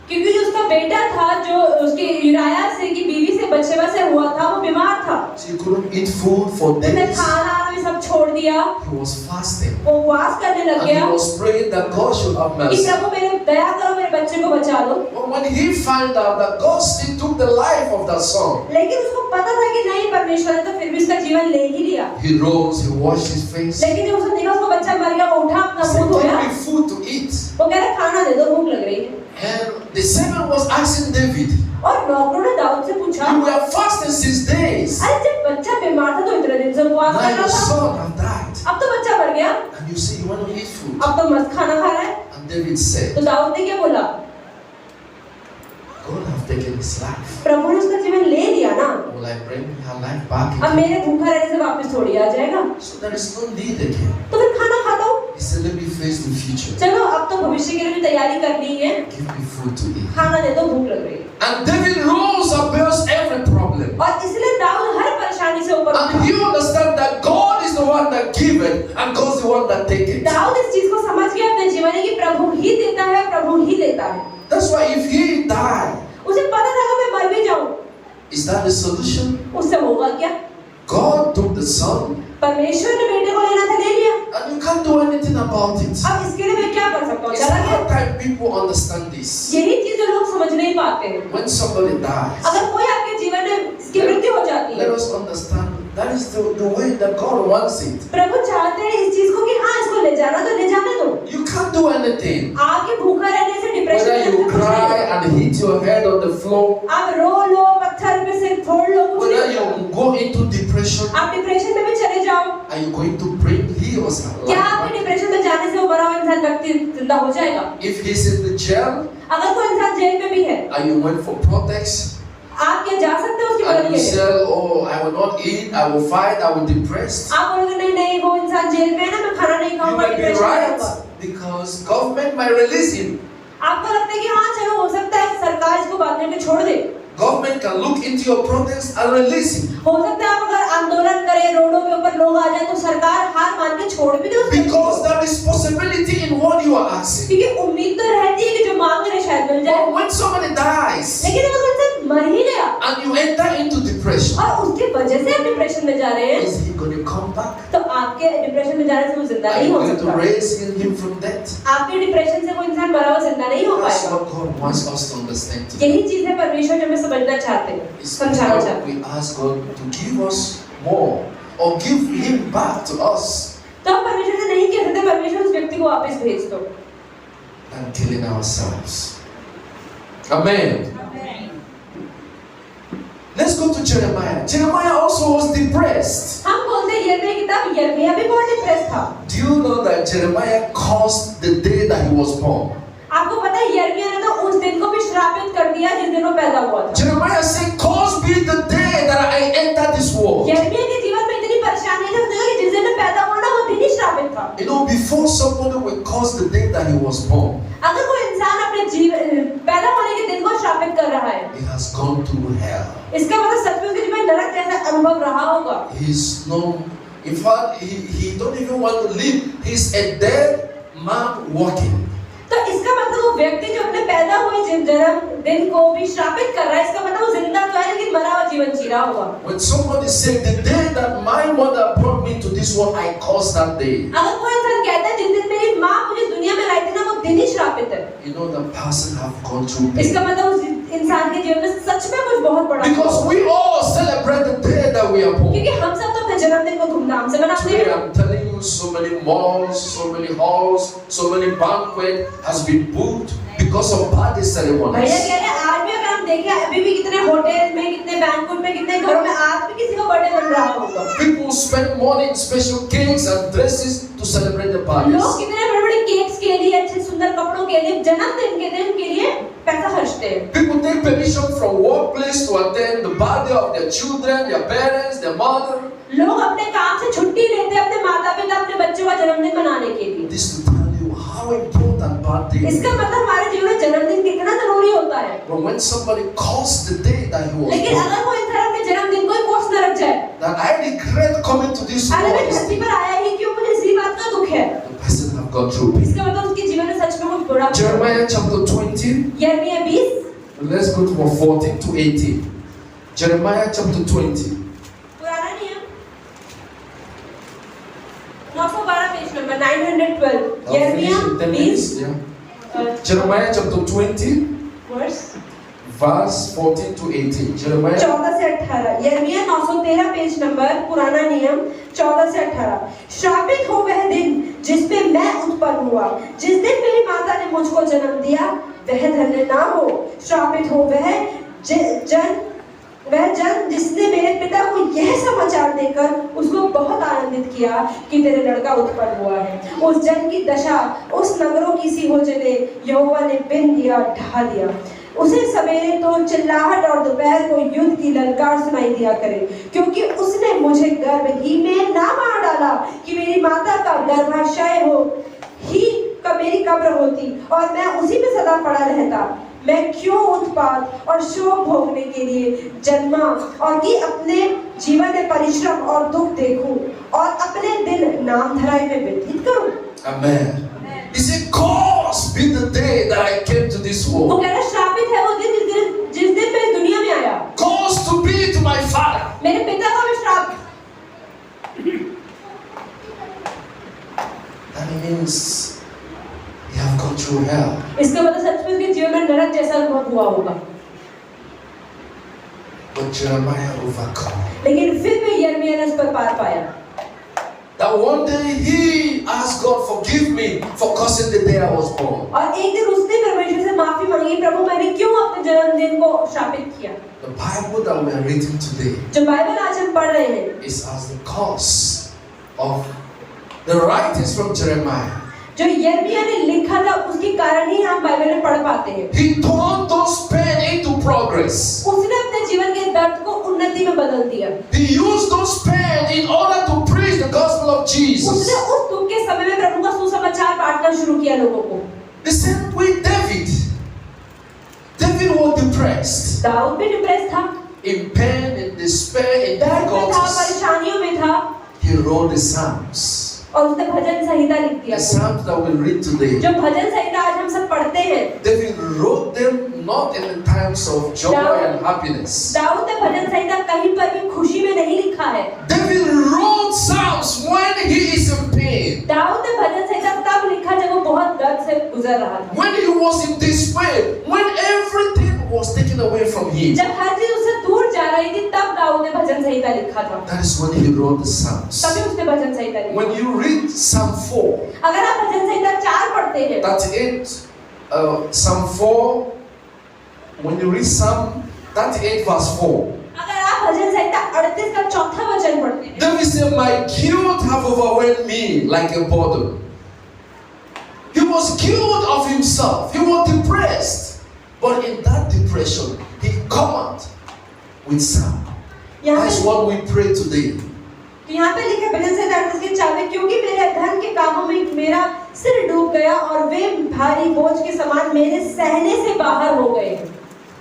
क्योंकि जो उसका बेटा था जो उसके यूराया से की बीवी से बच्चे से हुआ था, वो बीमार था। So he couldn't eat food for उसने days. खाना भी सब छोड़ दिया, He was fasting. वो उपवास करने लग And he गया was praying that God should have कि mercy. प्रभु मेरे दया करो, मेरे बच्चे को बचा लो। But when he found out that God still took the life of that son, लेकिन उसको पता था कि नहीं, परमेश्वर ने तो फिर भी उसका जीवन ले ही लिया। he rose, he washed his face. लेकिन जब उसने देखा उसका बच्चा मर गया, वो उठा, अपना He said, मुंह धोया, give me food to eat. वो कह रहा खाना दे दो, भूख लग रही है। And the servant was asking David, और नौकरों ने दाऊद से पूछा, you were fasting 6 days. अरे जब बच्चा बीमार था तो इतने दिन से उपवास Now कर your रहा था, son have died. अब तो बच्चा मर गया, And you say you want to eat food. अब तो मस्त खाना खा रहा है। And David said, तो दाऊद ने क्या बोला, God have taken his life. प्रभु ने उसका जीवन ले लिया ना, Will I bring her life back अब again? मेरे भूखा रहने से वापस थोड़ी आ जाएगा। So there is no need again. तो फिर खाना खाता हूँ, He said, let me face the future. चलो अब तो भविष्य के लिए भी तैयारी करनी है, Give me food to eat. खाना दे दो, भूख लग रही है। And David rose above every problem. और इसलिए दाऊद हर परेशानी से ऊपर And उठा। he understand that God is the one that give it and God is the one that take it. Dawood इस चीज को समझ गया अपने जीवन में कि प्रभु ही देता है, प्रभु ही लेता है। That's why if he die, उसे पता था कि मैं मर भी जाऊं, is that the solution? उससे होगा क्या? God took the son परमेश्वर ने बेटे को लेना था, ले लिया। And you can't do anything about it. अब इसके लिए मैं क्या कर सकता हूँ? It's चला गया। hard time people understand this. यही चीजें लोग समझ नहीं पाते हैं। When somebody dies, अगर कोई आपके जीवन में इसकी मृत्यु हो जाती let है, us understand that is the way that God wants it. प्रभु चाहते हैं इस चीज को कि हाँ इसको ले जाना तो ले जाने दो। You can't do anything. आगे भूखा रहने से depression Whether you cry and hit your head on the floor, आप रो लो, पत्थर पे सिर फोड़ लो, कुछ whether नहीं करना। you go into depression, आप डिप्रेशन में भी चले जाओ, are you going to bring he or क्या her आपके डिप्रेशन में जाने से वो मरा हुआ इंसान व्यक्ति जिंदा हो जाएगा? If he's in the jail अगर कोई इंसान जेल में भी है, and you went for protests आप क्या जा सकते हो उसकी मदद and के you लिए? say, oh, I will not eat, I will fight, I will depressed, आप बोलोगे नहीं नहीं वो इंसान जेल में है ना, मैं खाना नहीं you खाऊंगा, may be डिप्रेशन में right रहूंगा। because government might release him. आपको लगता है कि हाँ चलो हो सकता है सरकार इसको बात करके छोड़ दे, Government can look into your protest and release him हो सकता है आप अगर आंदोलन करें, रोडों पे ऊपर लोग आ जाए तो सरकार हार मान के छोड़ भी दे उस व्यक्ति because को। there is possibility in what you are asking. क्योंकि उम्मीद तो रहती है कि जो मांग रहे शायद मिल जाए, But when somebody dies लेकिन अगर वो इंसान मर ही गया and you enter into depression, और उसकी वजह से आप डिप्रेशन में जा रहे हैं, is he going to come back? तो आपके डिप्रेशन में जाने से वो जिंदा Are नहीं you हो going to सकता। raise him from death? आपके डिप्रेशन से वो इंसान मरा हुआ जिंदा नहीं हो That's पाएगा। what God wants us to understand today. यही चीज है परमेश्वर जो हमें समझना चाहते हैं, It's समझाना how चाहते हैं। we ask God to give us more or give him back to us तो हम परमेश्वर से नहीं कह सकते परमेश्वर उस व्यक्ति को वापस भेज दो। than killing ourselves. Amen. Let's go to Jeremiah. Jeremiah also was depressed. हम बोलते हैं यिर्मयाह की किताब, यिर्मयाह भी बहुत डिप्रेस था। Do you know that Jeremiah cursed the day that he was born? आपको पता है यिर्मयाह ने तो उस दिन को भी श्रापित कर दिया जिस दिन वो पैदा हुआ था। Jeremiah said, "Cursed be the day that I entered this world." यिर्मयाह के जीवन में इतनी परेशानी थी उसने कहा कि जिस दिन मैं पैदा हुआ ना वो दिन ही श्रापित था। You know, before somebody will curse the day that he was born, अगर कोई इंसान अपने जीवन पैदा होने के दिन को श्रापित कर रहा है, he has gone through hell. इसका मतलब सच में उसके जीवन में नरक जैसा अनुभव रहा होगा। He's no, in fact, he don't even want to live. He's a dead man walking. तो इसका मतलब वो व्यक्ति जो अपने पैदा हुए जन्म दिन को भी श्रापित कर रहा है, इसका मतलब वो जिंदा तो है लेकिन मरा हुआ जीवन जी रहा होगा। When somebody said, "The day that my mother brought me to this world, I cursed that day," अगर कोई इंसान कहता है जिस दिन मेरी माँ मुझे दुनिया में लाई थी ना वो दिन ही श्रापित है, you know the person have gone through pain. इसका मतलब उस इंसान के जीवन में सच में कुछ बहुत बड़ा Because हुआ। we all celebrate the day that we are born. क्योंकि हम सब तो अपने जन्मदिन को धूमधाम से मनाते Today हैं। I'm telling you, so many malls, so many halls, so many banquet has been booked because of birthday भैया ceremonies. कह रहे हैं आज भी अगर हम देखें अभी भी कितने होटल में, कितने बैंक्वेट में, कितने घरों में आज भी किसी का बर्थडे बन रहा होगा। People spend money in special cakes and dresses to celebrate the लोग birthdays. कितने बड़े-बड़े केक्स के लिए, अच्छे सुंदर कपड़ों के लिए, जन्मदिन के दिन के लिए पैसा खर्चते हैं। People take permission from workplace to attend the birthday of their children, their parents, their mother. लोग अपने काम से छुट्टी लेते हैं अपने माता-पिता, अपने बच्चों का जन्मदिन मनाने के लिए। This to tell you how important birthday is. इसका मतलब हमारे जीवन में जन्मदिन कितना जरूरी होता है। But when somebody calls the day that he was लेकिन born, अगर कोई इंसान अपने जन्मदिन को ही कोस न रख जाए, that I regret coming to this अरे मैं world, धरती पर आया ही क्यों, मुझे इसी बात का दुख है, the person have gone through pain. इसका मतलब उसके जीवन में सच में कुछ बुरा। Jeremiah chapter 20, यिर्मयाह 20 let's go to 14 to 18. Jeremiah chapter 20. पुराना नियम 912 पेज नंबर 912 I'll finish यिर्मयाह in 10 20 minutes. Yeah. Jeremiah chapter 20, वर्ष verse 14 to 18. Jeremiah 14 से 18 यिर्मयाह 913 पेज नंबर पुराना नियम 14 से 18 श्रापित हो वह दिन जिसमें मैं उत्पन्न हुआ, जिस दिन मेरी माता ने मुझको जन्म दिया वह धन्य ना हो। श्रापित हो वह जन जिसने मेरे पिता को यह समाचार देकर उसको बहुत आनंदित किया कि तेरे लड़का उत्पन्न हुआ है। उस जन की दशा उस नगरों की सी हो जिन्हें यहोवा ने बिन दिया ढा दिया। उसे सवेरे तो चिल्लाहट और दोपहर को युद्ध की ललकार सुनाई दिया करे, क्योंकि उसने मुझे गर्भ ही में ना मार डाला कि मेरी माता का गर्भाशय हो ही का मेरी कब्र होती और मैं उसी में सदा पड़ा रहता। मैं क्यों उत्पात और शोक भोगने के लिए जन्मा और कि अपने जीवन में परिश्रम और दुख देखूं और अपने दिन नामधराई में व्यतीत करूं। Amen. He said, "Cursed be the day that I came to this वो world. कह रहा श्रापित है वो दिन जिस दिन मैं दुनिया में आया। Cursed to be to my father." मेरे पिता का भी श्राप। हुआ होगा। But Jeremiah overcome. लेकिन फिर भी यिर्मयाह ने उस पर पार पाया। That one day he asked God, forgive me for cursing the day I was born. और एक दिन उसने परमेश्वर से माफी मांगी, प्रभु मैंने क्यों अपने जन्मदिन को शापित किया। The Bible that we are reading today जो बाइबल आज हम पढ़ रहे हैं is as the cause of the writings from Jeremiah. जो यिर्मयाह ने लिखा था उसके कारण ही हम बाइबल में पढ़ पाते हैं। He turned those pain into progress. उसने अपने जीवन के दर्द को उन्नति में बदल दिया। He used those pain in order to preach the gospel of Jesus. उसने उस दुख के समय में प्रभु का सुसमाचार बांटना शुरू किया लोगों को। The same with David. David was depressed, Dawood भी डिप्रेस था, in pain, in despair, in दर्द में था, difficulties. परेशानियों में था, He wrote the Psalms. और उसने भजन संहिता लिख दिया। The Psalms that we'll read today. जो भजन संहिता आज हम सब पढ़ते हैं, David wrote them not in the times of joy and happiness. Dawood ने भजन संहिता कहीं पर भी खुशी में नहीं लिखा है। David wrote Psalms when he is in pain. Dawood ने भजन संहिता तब लिखा जब वो बहुत दर्द से गुजर रहा था, When he was in despair, when everything was taken away from him. जब हर चीज उससे दूर जा रही थी, तब दाऊद ने भजन संहिता लिखा था। That is when he wrote the Psalms. तभी उसने भजन संहिता लिखा। When you read Psalm 4, अगर आप भजन संहिता 4 पढ़ते हैं, 38, Psalm 4, when you read Psalm 38 verse 4, अगर आप भजन संहिता 38 का चौथा वचन पढ़ते हैं, David said, my guilt have overwhelmed me like a burden. He was guilty of himself. He was depressed. But in that depression, he come out with Psalm. यहाँ That's पे what we pray today. तो यहाँ पे लिखा भजन संहिता 38 के 4 में, क्योंकि मेरे धन के कामों में मेरा सिर डूब गया और वे भारी बोझ के समान मेरे सहने से बाहर हो गए।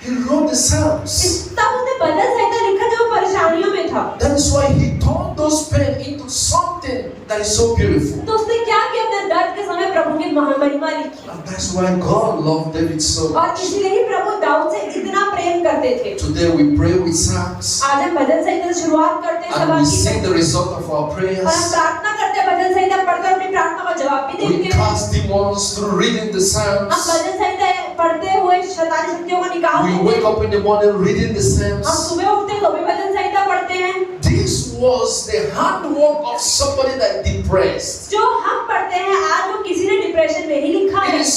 He wrote the Psalms. तब उसने भजन संहिता लिखा जब वो परेशानियों में था। That is why he turned those pain into something that is so beautiful. तो उसने क्या किया, अपने दर्द के समय प्रभु की महिमा लिखी। And that's why God loved David so और much. इसलिए ही प्रभु दाऊद से इतना प्रेम करते थे। Today we pray with Psalms. आज हम भजन संहिता से शुरुआत करते हैं, And we सभा see की, the result of our और हम prayers. प्रार्थना करते हैं, भजन संहिता पढ़कर अपनी प्रार्थना का जवाब भी We देते हैं। cast demons through reading the हम Psalms. भजन संहिता पढ़ते हुए शैतानी शक्तियों को निकाल We देते wake हैं। up in the morning reading the हम Psalms. सुबह उठते हैं तो भी भजन संहिता पढ़ते हैं। This was the handwork of somebody that depressed. जो हम पढ़ते हैं आज वो किसी ने डिप्रेशन में ही लिखा It है। is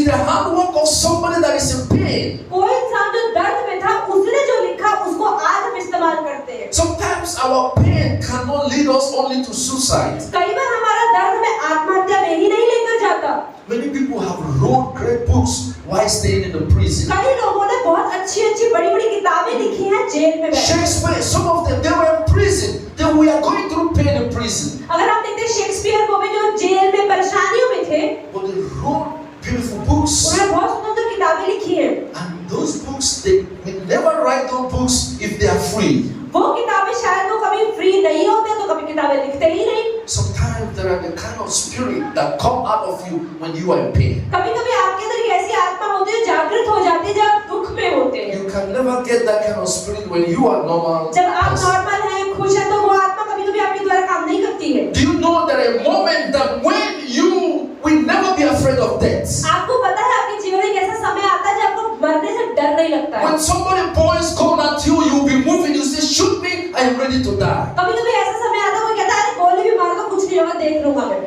the handwork of somebody that is in pain. कोई इंसान जो दर्द में था उसने जो लिखा उसको आज हम इस्तेमाल करते हैं। Sometimes our pain cannot lead us only to suicide. कई बार हमारा दर्द में आत्महत्या में ही नहीं लेकर जाता। Many people have wrote great books while staying in the prison. कई लोगों ने बहुत अच्छी बड़ी किताबें लिखी हैं जेल में बैठ। Shakespeare, some of them, they were in prison. They were going through pain in prison. अगर आप देखते हैं शेक्सपियर को भी जो जेल में परेशानियों में थे, But they wrote beautiful books. उन्होंने बहुत सुंदर किताबें लिखी हैं। And those books, they will never write those books if they are free. वो किताबें शायद वो कभी फ्री नहीं होते तो कभी किताबें लिखते ही नहीं। Sometimes there are the kind of spirit that come out of you when you are in pain. कभी-कभी आपके अंदर एक ऐसी आत्मा होती है जागृत हो जाती है जब आप दुख में होते हैं। You can never get that kind of spirit when you are normal. जब आप नॉर्मल हैं, खुश हैं, तो वो आत्मा कभी-कभी आपके द्वारा काम नहीं करती है। Do you know that a moment that when you will never be afraid of death? आपको पता है आपके जीवन में एक ऐसा समय आता है जब आपको मरने से डर नहीं लगता है। When somebody points gun at you, you will be moving. You say, "Shoot me! I am ready to die." कभी-कभी ऐसा समय आता है वो कहता है गोली भी मार दो कुछ नहीं होगा देख लूंगा मैं।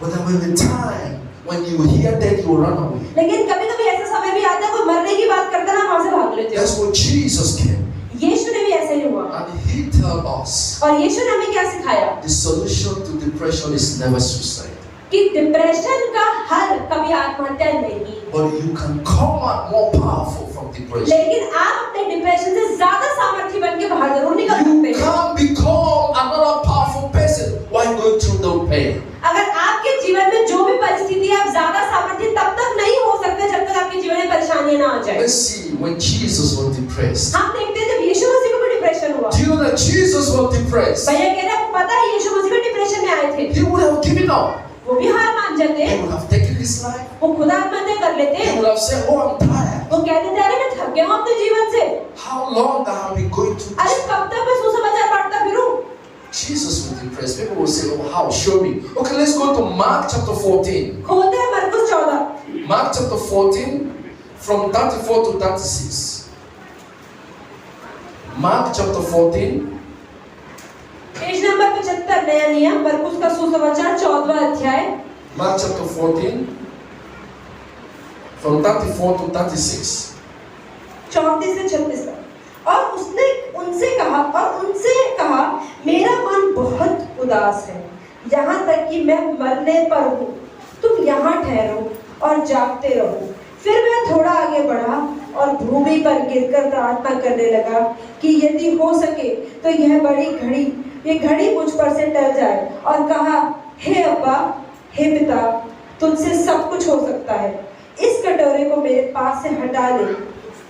But then when the time when you hear death, you will run away. लेकिन कभी-कभी ऐसा समय भी आता है कोई मरने की बात करता है ना वहाँ से भाग लेते हो। That's what Jesus came, यीशु ने भी ऐसे ही हुआ and He tell us और यीशु ने हमें क्या सिखाया the solution to depression is never suicide, कि डिप्रेशन का हल कभी आत्महत्या नहीं, but you can come out more powerful from depression. लेकिन आप अपने डिप्रेशन से ज्यादा सामर्थ्य बन के बाहर जरूर निकल सकते You हैं। can become another powerful person while going through the pain. अगर आपके जीवन में जो भी परिस्थिति है आप ज्यादा सामर्थ्य तब तक नहीं हो सकते जब तक आपके जीवन में परेशानियां ना आ जाए। Let's see when Jesus was depressed. हम देखते हैं जब यीशु मसीह को भी डिप्रेशन हुआ, Do you know that Jesus was depressed? भैया कह रहे हैं आपको पता है यीशु मसीह भी डिप्रेशन में आए थे, He would have given up. वो भी हार मान जाते, He would have taken his life. वो खुद आत्महत्या कर लेते, He would have said, "Oh, I'm tired. वो कह देते अरे मैं थक गया हूँ अपने जीवन से, How long I have been going through अरे this?" कब तक मैं सुसमाचार पढ़ता फिरूं। Jesus was depressed. People will say, "Oh, how? Show me." Okay, let's go to Mark chapter 14. खोलते हैं मरकुस 14, Mark chapter 14 from 34 to 36. Mark chapter 14. Page number 75 नया नियम मरकुस का सुसमाचार 14वां अध्याय Mark chapter 14 from 34 to 36. 34 से 36 तक। और उसने उनसे कहा मेरा मन बहुत उदास है यहाँ तक कि मैं मरने पर हूँ, तुम यहाँ ठहरो और जागते रहो। फिर मैं थोड़ा आगे बढ़ा और भूमि पर गिरकर प्रार्थना करने लगा कि यदि हो सके तो ये घड़ी मुझ पर से टल जाए, और कहा हे अब्बा, हे पिता, तुझसे सब कुछ हो सकता है, इस कटोरे को मेरे पास से हटा ले,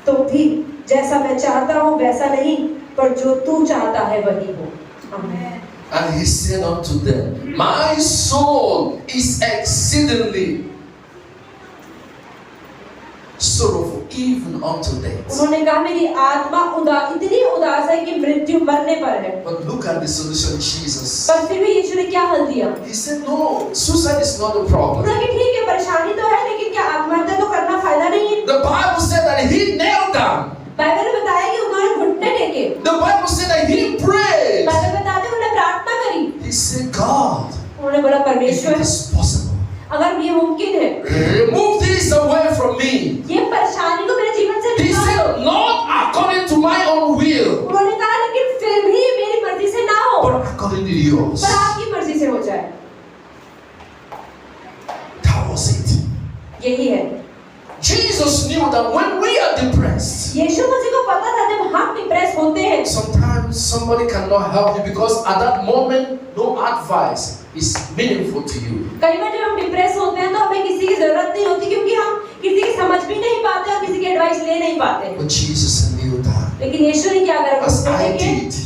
तो भी जैसा मैं चाहता हूँ वैसा नहीं, पर जो तू चाहता है वही हो। आमीन। And he said unto them, my soul is exceedingly sorrowful, even unto death. उन्होंने कहा मेरी आत्मा इतनी उदास है कि मृत्यु मरने पर है। But look at the solution Jesus. पर फिर भी यीशु ने क्या हल दिया? He said, no, suicide is not the problem. उन्होंने कहा ठीक है, परेशानी तो है, लेकिन क्या आत्महत्या तो करना फायदा नहीं है? The Bible said that he knelt down. Bible में बताया कि उन्होंने घुटने टेके। The Bible said that he prayed. Bible बताते हैं उन्होंने प्रार्थना करी। He said, God, उन्होंने बोला if परमेश्वर, it is possible, अगर ये मुमकिन है, remove this away from me. ये परेशानी को मेरे जीवन से He निकालो। said, not according to my own will, उन्होंने कहा लेकिन फिर भी मेरी मर्जी से ना हो, but according to yours. पर आपकी मर्जी से हो जाए। That was it. यही है। Jesus knew that when we are depressed, यीशु मसीह को पता था जब हम डिप्रेस होते हैं, sometimes somebody cannot help you because at that moment no advice is meaningful to you. कई बार जब हम डिप्रेस होते हैं तो हमें किसी की जरूरत नहीं होती, क्योंकि हम किसी की समझ भी नहीं पाते और किसी की एडवाइस ले नहीं पाते। But Jesus knew that. लेकिन यीशु ने क्या करा? As I did.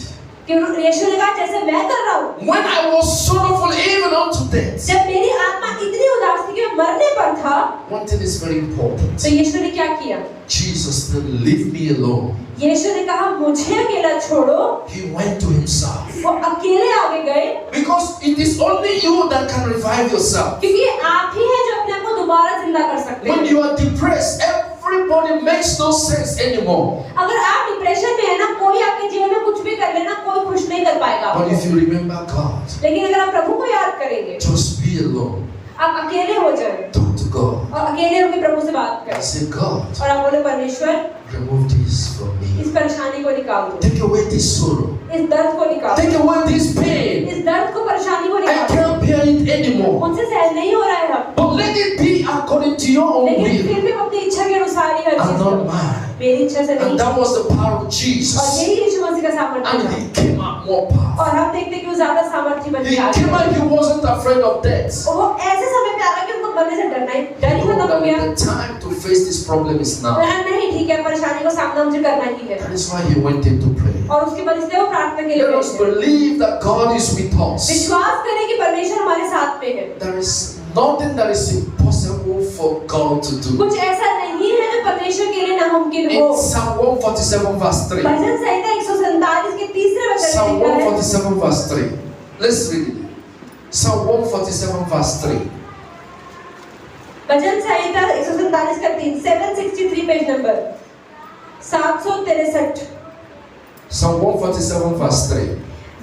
कि यीशु ने कहा जैसे मैं कर रहा हूँ। When I was sorrowful even unto death. जब मेरी आत्मा इतनी उदास थी कि मैं मरने पर था, One thing is very important. तो यीशु ने क्या किया? Jesus said, leave me alone. यीशु ने कहा मुझे अकेला छोड़ो। He went to himself. वो अकेले आगे गए, Because it is only you that can revive yourself. क्योंकि आप ही हैं जो अपने आप को दोबारा जिंदा कर सकते When हैं। you are depressed, everybody makes no sense anymore. अगर आप डिप्रेशन में है ना, कोई आपके जीवन में कुछ भी कर लेना, कोई खुश नहीं कर पाएगा But आपको। if you remember God, लेकिन अगर आप प्रभु को याद करेंगे, just be alone. आप अकेले हो जाए Talk to God. और अकेले होकर प्रभु से बात I करें say, God, और आप बोले परमेश्वर remove this from me. इस परेशानी को निकाल दो, Take away this sorrow. इस दर्द को निकाल Take दो, away this pain. इस दर्द को, परेशानी को I निकाल दो। can't bear it anymore. मुझसे सहन नहीं हो रहा है अब, But let it be according to your own लेकिन will फिर भी अपनी इच्छा के अनुसार ही हर and चीज not करो, mine. मेरी इच्छा से नहीं। And that was the power of और Jesus. यही यीशु मसीह का सामर्थ्य And था। he came out more powerful. और हम देखते हैं कि वो ज्यादा सामर्थ्य बन He गया। came out, he wasn't afraid of death. और वो ऐसे समय पे आ रहा कि उनको मरने से डर ही He खत्म knew हो गया। that the time to face this problem is now. नहीं, ठीक है, परेशानी को सामना मुझे करना ही है। That is why he went into prayer. और उसके बाद इसलिए वो प्रार्थना के लिए Let us गए थे। believe that God is with us. विश्वास करें कि परमेश्वर हमारे साथ में है। There is nothing that is impossible for God to do. कुछ ऐसा नहीं है जो परमेश्वर के लिए नामुमकिन हो। In Psalm 147 verse 3. भजन संहिता 147 के तीसरे वचन Psalm में लिखा है। 147 verse 3. Let's read it. Psalm 147 verse 3. भजन संहिता 147 का 3, 763 पेज नंबर 763। Psalm 147 verse 3.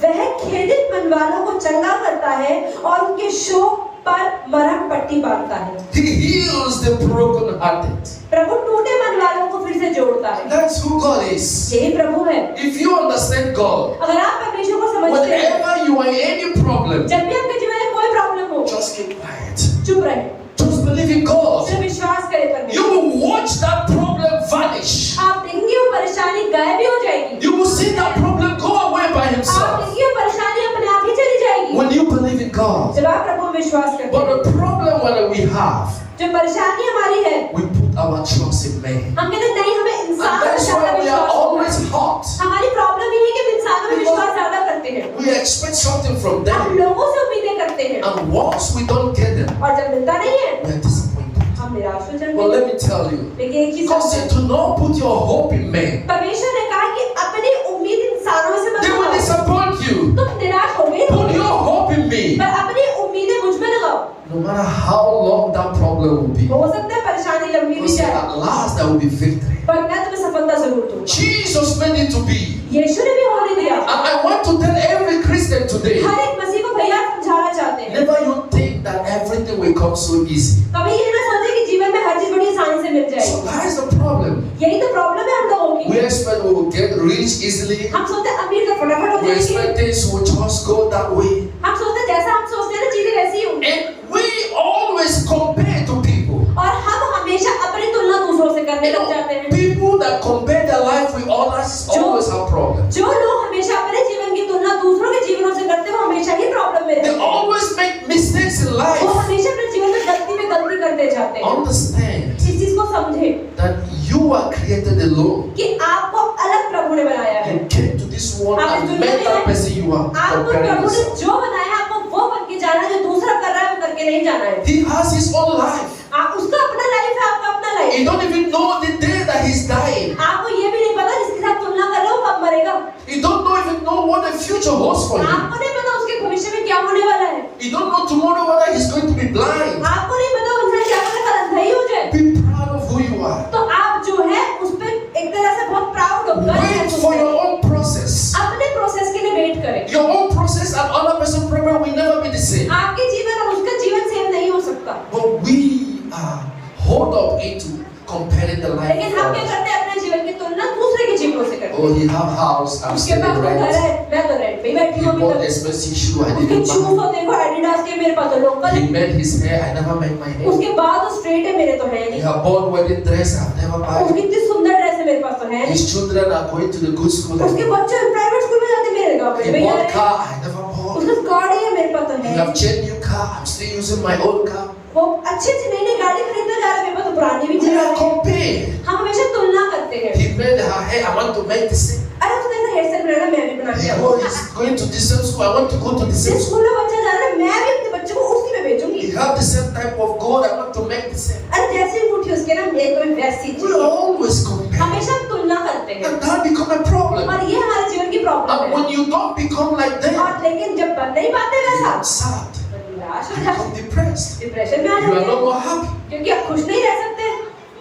वह खेदित मन वालों को चंगा करता है और उनके शोक पर मरहम पट्टी बांधता है। He heals the broken-hearted. प्रभु टूटे मन वालों को फिर से जोड़ता है। That's who God is. यही प्रभु है। If you understand God, अगर आप परमेश्वर को समझते हैं, whenever you are in any problem, जब भी आपके जीवन में कोई प्रॉब्लम हो, just keep quiet. चुप रहे, Just believe in God. सिर्फ विश्वास करें You परमेश्वर। will watch that problem vanish. आप देखेंगे वो परेशानी गायब भी हो जाएगी। You will see that problem go away by आप himself. देखेंगे वो परेशानी अपने आप ही चली जाएगी When you believe in God. जब आप प्रभु में विश्वास करते But हैं। the problem that we have, जो परेशानी हमारी है, we put our trust in man. हम कहते हैं नहीं, हमें And इंसान में that's ज्यादा why we are विश्वास always करना है। hot. हमारी प्रॉब्लम ये है कि हम इंसानों में विश्वास ज्यादा करते हैं। We expect something from हम them. लोगों से उम्मीदें करते हैं And once we don't get them, और जब मिलता नहीं है we are disappointed. हम निराश हो जाते Well, हैं। let me tell you. लेकिन एक चीज God said, do not put your hope in men. परमेश्वर ने कहा कि अपनी उम्मीद इंसानों से मत They will लगाओ। disappoint you. तुम निराश हो गए, Put your hope in me. पर अपनी उम्मीदें मुझ में लगाओ। No matter how long that problem will be. हो सकता है परेशानी लंबी लंबी God भी said, जाए, at last there will be victory. पर मैं तुम्हें सफलता जरूर दूंगा। Jesus made it to be. यीशु ने भी होने दिया। And I want to tell every Christian today, हर एक मसीह को भैया समझाना चाहते हैं, never you think that everything will come so easy. कभी ये ना सोचे कि जीवन में हर चीज बड़ी आसानी से मिल So जाएगी। that is the problem. यही तो प्रॉब्लम है हम लोगों We की। expect we will get rich easily. हम सोचते हैं अमीर तो फटाफट हो We जाएंगे, expect things will just go that way. हम सोचते हैं जैसा हम सोचते हैं ना चीजें वैसी ही होंगी, And we always compare to people. और हम हमेशा अपनी तुलना दूसरों से करने लग जाते हैं। People that compare their life with others always have problems. जो लोग हमेशा अपने जीवन की तुलना दूसरों के जीवनों से करते हैं, वो हमेशा ही प्रॉब्लम में रहते They हैं। always make mistakes in वो life. हमेशा अपने जीवन में गलती करते जाते हैं। Understand इस चीज को समझे that you are created alone. कि आपको अलग प्रभु ने बनाया है। You came to this world आप इस and दुनिया met में that आए। person you are आपको comparing प्रभु ने yourself. जो बनाया है, आपको वो बन के जाना है, जो दूसरा कर रहा है वो करके नहीं जाना है। He has his own life. आप उसका अपना लाइफ है, आपका अपना life. You don't even know the day that he's dying. आपको ये भी नहीं पता जिसके साथ तुलना कर रहे हो कब मरेगा। You don't even know what the future holds for him. आपको नहीं पता उसके भविष्य में क्या होने वाला है। You don't know tomorrow whether he's going to be blind. आपको नहीं पता उनसे क्या होने कल अंधा ही हो जाए। Be proud of who you are. तो आप जो है उस पे एक तरह से बहुत प्राउड हो, गर्व Wait महसूस for करें। your own process. अपने प्रोसेस के लिए वेट करें। Your own process and other person's problem will never be the same. आपके जीवन और उसका जीवन सेम नहीं हो सकता। But we are hold up into comparing the life लेकिन of हम क्या others. करते हैं, अपने जीवन की तुलना दूसरे के जीवनों से करते हैं। Oh, he have house, I'm उसके staying पास तो घर rent. है, मैं तो रेंट पे ही बैठी He हूँ अभी bought तक। expensive shoe, I उसके didn't शूज buy. तो देखो एडिडास के, मेरे पास तो लोकल He है। made his hair, I never made my hair. उसके बाद वो स्ट्रेट है, मेरे तो है He नहीं। have bought wedding dress, I've never उसकी bought. इतनी सुंदर ड्रेस है, मेरे पास तो है नहीं। His children are going to the good school. उसके बच्चे प्राइवेट स्कूल में जाते हैं, मेरे गाँव में He भैया bought है। car, I never bought. उसका कार है, मेरे पास तो You है have नहीं। changed new car, I'm still using my old car. वो अच्छी नई नई गाड़ी खरीदता जा रहा है, मेरे पास तो पुरानी भी We चला are रही है। comparing. हम हमेशा तुलना करते हैं। He made her hair, I want to make the same. अरे उसने ऐसा हेयर स्टाइल बनाया, मैं भी बना He दिया। is going to the same school, I want to go to the same जिस school. स्कूल में बच्चा जा रहा है, मैं भी अपने बच्चे को उसी में भेजूंगी। He have the same type of gold, I want to make the same. अरे जैसे ही उठी उसके ना, मेरे को भी वैसी We चाहिए। always compare. हमेशा तुलना करते हैं, And that become a problem. और ये हमारे जीवन की प्रॉब्लम And है। when you don't become like them, और लेकिन जब बन नहीं पाते you वैसा, are sad. तो निराश हो You जाते, become depressed. डिप्रेशन में आ You are जाते no हैं, more happy. क्योंकि आप खुश नहीं रह सकते।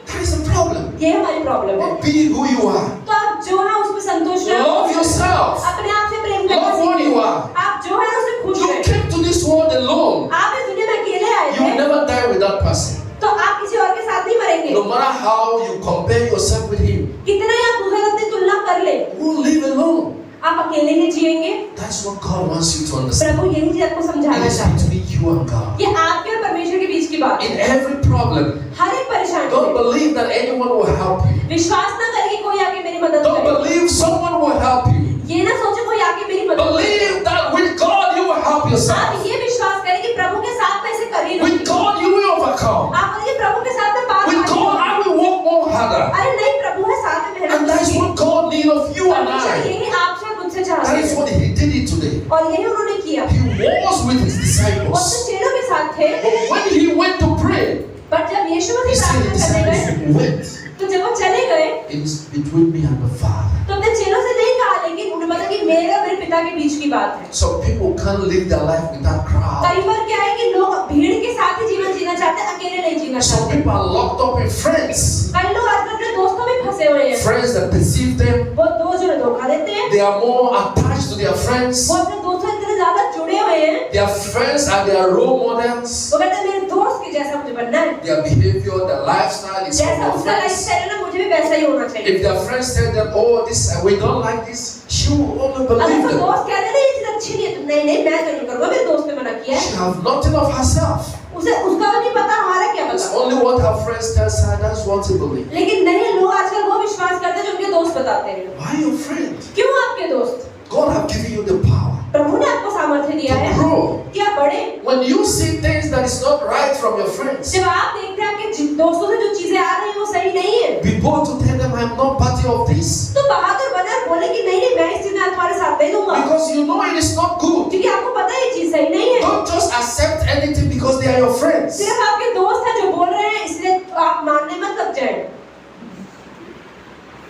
That is a problem. ये हमारी प्रॉब्लम है। But be who you are. तो आप जो है उसमें संतुष्ट रहो, Love yourself. अपने आप से प्रेम करना Love what सीखो। you are. आप जो है उससे खुश You रहें। came to this world alone. आप इस दुनिया में अकेले आए You will थे, never die with that person. तो आप किसी और के साथ नहीं मरेंगे। No matter how you compare yourself with him, कितना ही आप दूसरे से अपनी तुलना कर ले, you will live alone. आप अकेले ही जिएंगे। That's what God wants you to understand. प्रभु यही चीज आपको It समझाना is चाहते हैं। between you and God. ये आपके और परमेश्वर के बीच की बात In है। every problem, हर एक परेशानी don't में believe that anyone will help you. विश्वास ना करें कि कोई आके मेरी मदद Don't करे। believe someone will help you. ये ना सोचे कोई आके मेरी मदद करे। Believe that with God you will help yourself. आप ये विश्वास करें कि प्रभु के साथ मैं इसे कर ही लूंगी। With God you will overcome. आप बोलिए प्रभु के साथ मैं पार With पाऊंगी। God I will work more harder. अरे नहीं, प्रभु है साथ में मेहनत And that is करूंगी। what God needs of you and परमेश्वर I. यही आपसे और मुझसे चाहते That is हैं, what He did it today. और यही उन्होंने किया। He was with His वो disciples. अपने चेलों के साथ थे, But when He went to pray, पर जब यीशु He मसीह said the प्रार्थना करने गए, disciples went. तो जब वो चले गए, It is between me and the Father. तो अपने चेलों से नहीं कहा, लेकिन उन्होंने बताया कि मेरे और मेरे पिता के बीच की बात है। Some people can't live their life without crowd. कई बार क्या है कि लोग भीड़ के साथ ही जीवन जीना चाहते हैं, अकेले नहीं जीना Some चाहते। people are locked up in friends. कई लोग आजकल अपने दोस्तों में फंसे हुए हैं। Friends that deceive them. वो दोस्त जो धोखा देते हैं, They are more attached to their friends. वो अपने दोस्तों से इतने ज्यादा जुड़े हुए हैं, Their friends are their role models. वो कहते हैं मेरे दोस्त के जैसा मुझे बनना है, Their behavior, their lifestyle is जैसा from उसका their friends. लाइफस्टाइल है ना, मुझे भी वैसा ही होना चाहिए। If their friends tell them, oh, this we don't like this, she will only अगर believe कोई them. दोस्त कहते हैं ना ये चीज अच्छी नहीं है, तो नहीं नहीं मैं तो नहीं करूंगा, मेरे दोस्त ने मना किया She है। have nothing of herself. उसे उसका तो नहीं पता, हमारा क्या It's पता। only what her friends tell her. That's what to believe. लेकिन नहीं, लोग आजकल वो विश्वास करते हैं जो उनके दोस्त बताते हैं। Why your friend? क्यों आपके दोस्त? God have given you the power प्रभु ने आपको सामर्थ्य दिया है to grow. कि आप बढ़े। When you see things that is not right from your friends, जब आप देखते हैं आपके दोस्तों से जो चीजें आ रही हैं वो सही नहीं है, be bold to tell them, I'm not party of this. तो बहादुर बने और बोले कि नहीं नहीं मैं इस चीज में तुम्हारे साथ नहीं दूंगा, Because you know it is not good. क्योंकि आपको पता है ये चीज सही नहीं है। Don't just accept anything because they are your friends. सिर्फ आपके दोस्त हैं जो बोल रहे हैं, इसलिए आप मानने मत लग जाए।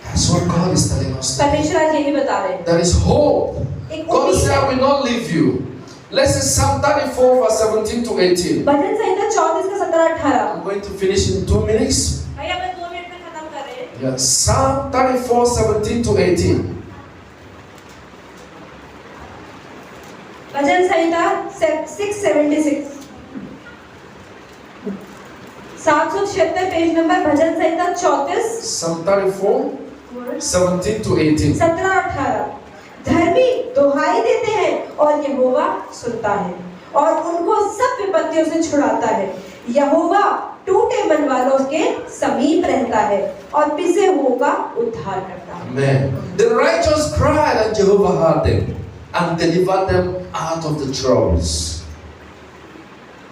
That's what God is telling us. परमेश्वर आज यही बता रहे हैं, There is hope. एक God उम्मीद said, I है। will not leave you. Let's say Psalm 34 verse 17 to 18. भजन संहिता 34 का 17-18। I'm going to finish in 2 minutes. भैया मैं 2 मिनट में खत्म कर रहे हैं। Yeah, Psalm 34, 17 to 18. Bhajan Samhita 676 776 page number bhajan Samhita 34 Psalm 34, 17 to 18. 17-18 धर्मी दुहाई देते हैं और यहोवा सुनता है और उनको सब विपत्तियों से छुड़ाता है। यहोवा टूटे मन वालों के समीप रहता है और पिसे हुओं का उद्धार करता है। Amen. The righteous cried and Jehovah heard them and delivered them out of the troubles.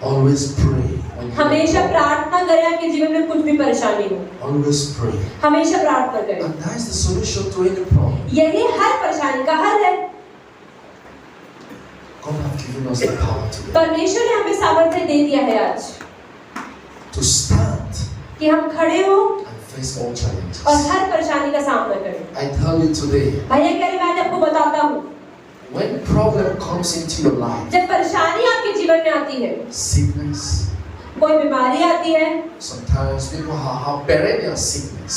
Always pray. when you हमेशा are प्रार्थना करें आपके जीवन में कुछ भी परेशानी हो, troubled. Always pray. हमेशा प्रार्थना करें। And that is the solution to any problem. यही हर परेशानी का हल है। God has given us the power today परमेश्वर ने हमें सामर्थ्य दे दिया है आज to stand कि हम खड़े हो and face all challenges. और हर परेशानी का सामना करें। I tell you today, भैया कह रहे मैं आज आपको बताता हूँ, when problem comes into your life, जब परेशानी आपके जीवन में आती है, sickness, कोई बीमारी आती है, sometimes people have perennial sickness,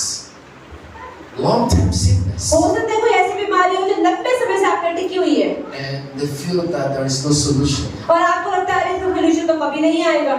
long-term sickness, हो सकता है कोई ऐसी बीमारी हो जो लंबे समय से आप पर टिकी हुई है and they feel that there is no solution. और आपको लगता है इसका सोल्यूशन तो कभी नहीं आएगा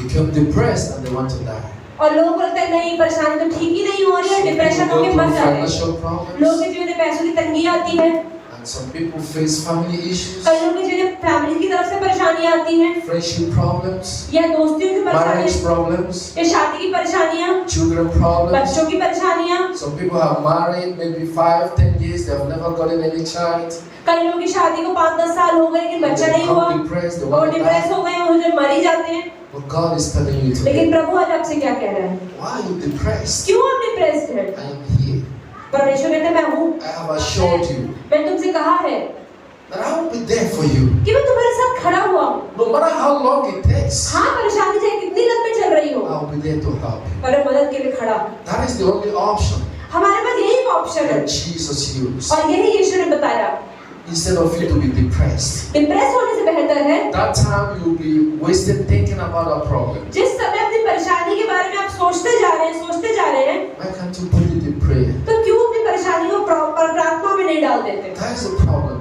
They become depressed and they want to die. और लोगों को लगता है नहीं परेशानी तो ठीक ही नहीं हो रही है, डिप्रेशन People होके go मर through जा रहे हैं। financial लोगों problems, के जीवन में पैसों की तंगी आती है, and some people face family issues, कई लोगों के जीवन में फैमिली की तरफ से परेशानियां आती हैं, friendship problems, या दोस्तियों की marriage परेशानियां, problems, या शादी की परेशानियां, children problems. बच्चों की परेशानियां। Some people have married maybe 5-10 years, they have never gotten any child. कई लोगों की शादी को 5-10 साल हो गए लेकिन बच्चा They नहीं हुआ, become depressed, they वो want to डिप्रेस die. हो गए, वो जो मर ही जाते हैं। But God is telling you लेकिन today, प्रभु आज आपसे क्या कह रहा है? why are you depressed? क्यों आप डिप्रेस्ड हैं? I am here. परमेश्वर कहते हैं मैं हूँ, I have assured you मैं तुमसे कहा है that I will be there for you. कि मैं तुम्हारे साथ खड़ा हुआ हूँ। No matter how long it takes, हाँ परेशानी चाहे कितनी लंबी चल रही हो, I will be there to help you. पर मैं मदद के लिए खड़ा हूँ। That is the only option हमारे पास यही एक ऑप्शन है that Jesus used. और यही यीशु ने बताया। Instead of you to be depressed, depress होने से बेहतर है that time you will be wasted thinking about a problem. जिस समय अपनी परेशानी के बारे में आप सोचते जा रहे हैं, Why can't you put it in prayer? तो क्यों अपनी परेशानी को प्रार्थना में नहीं डाल देते? That is the problem.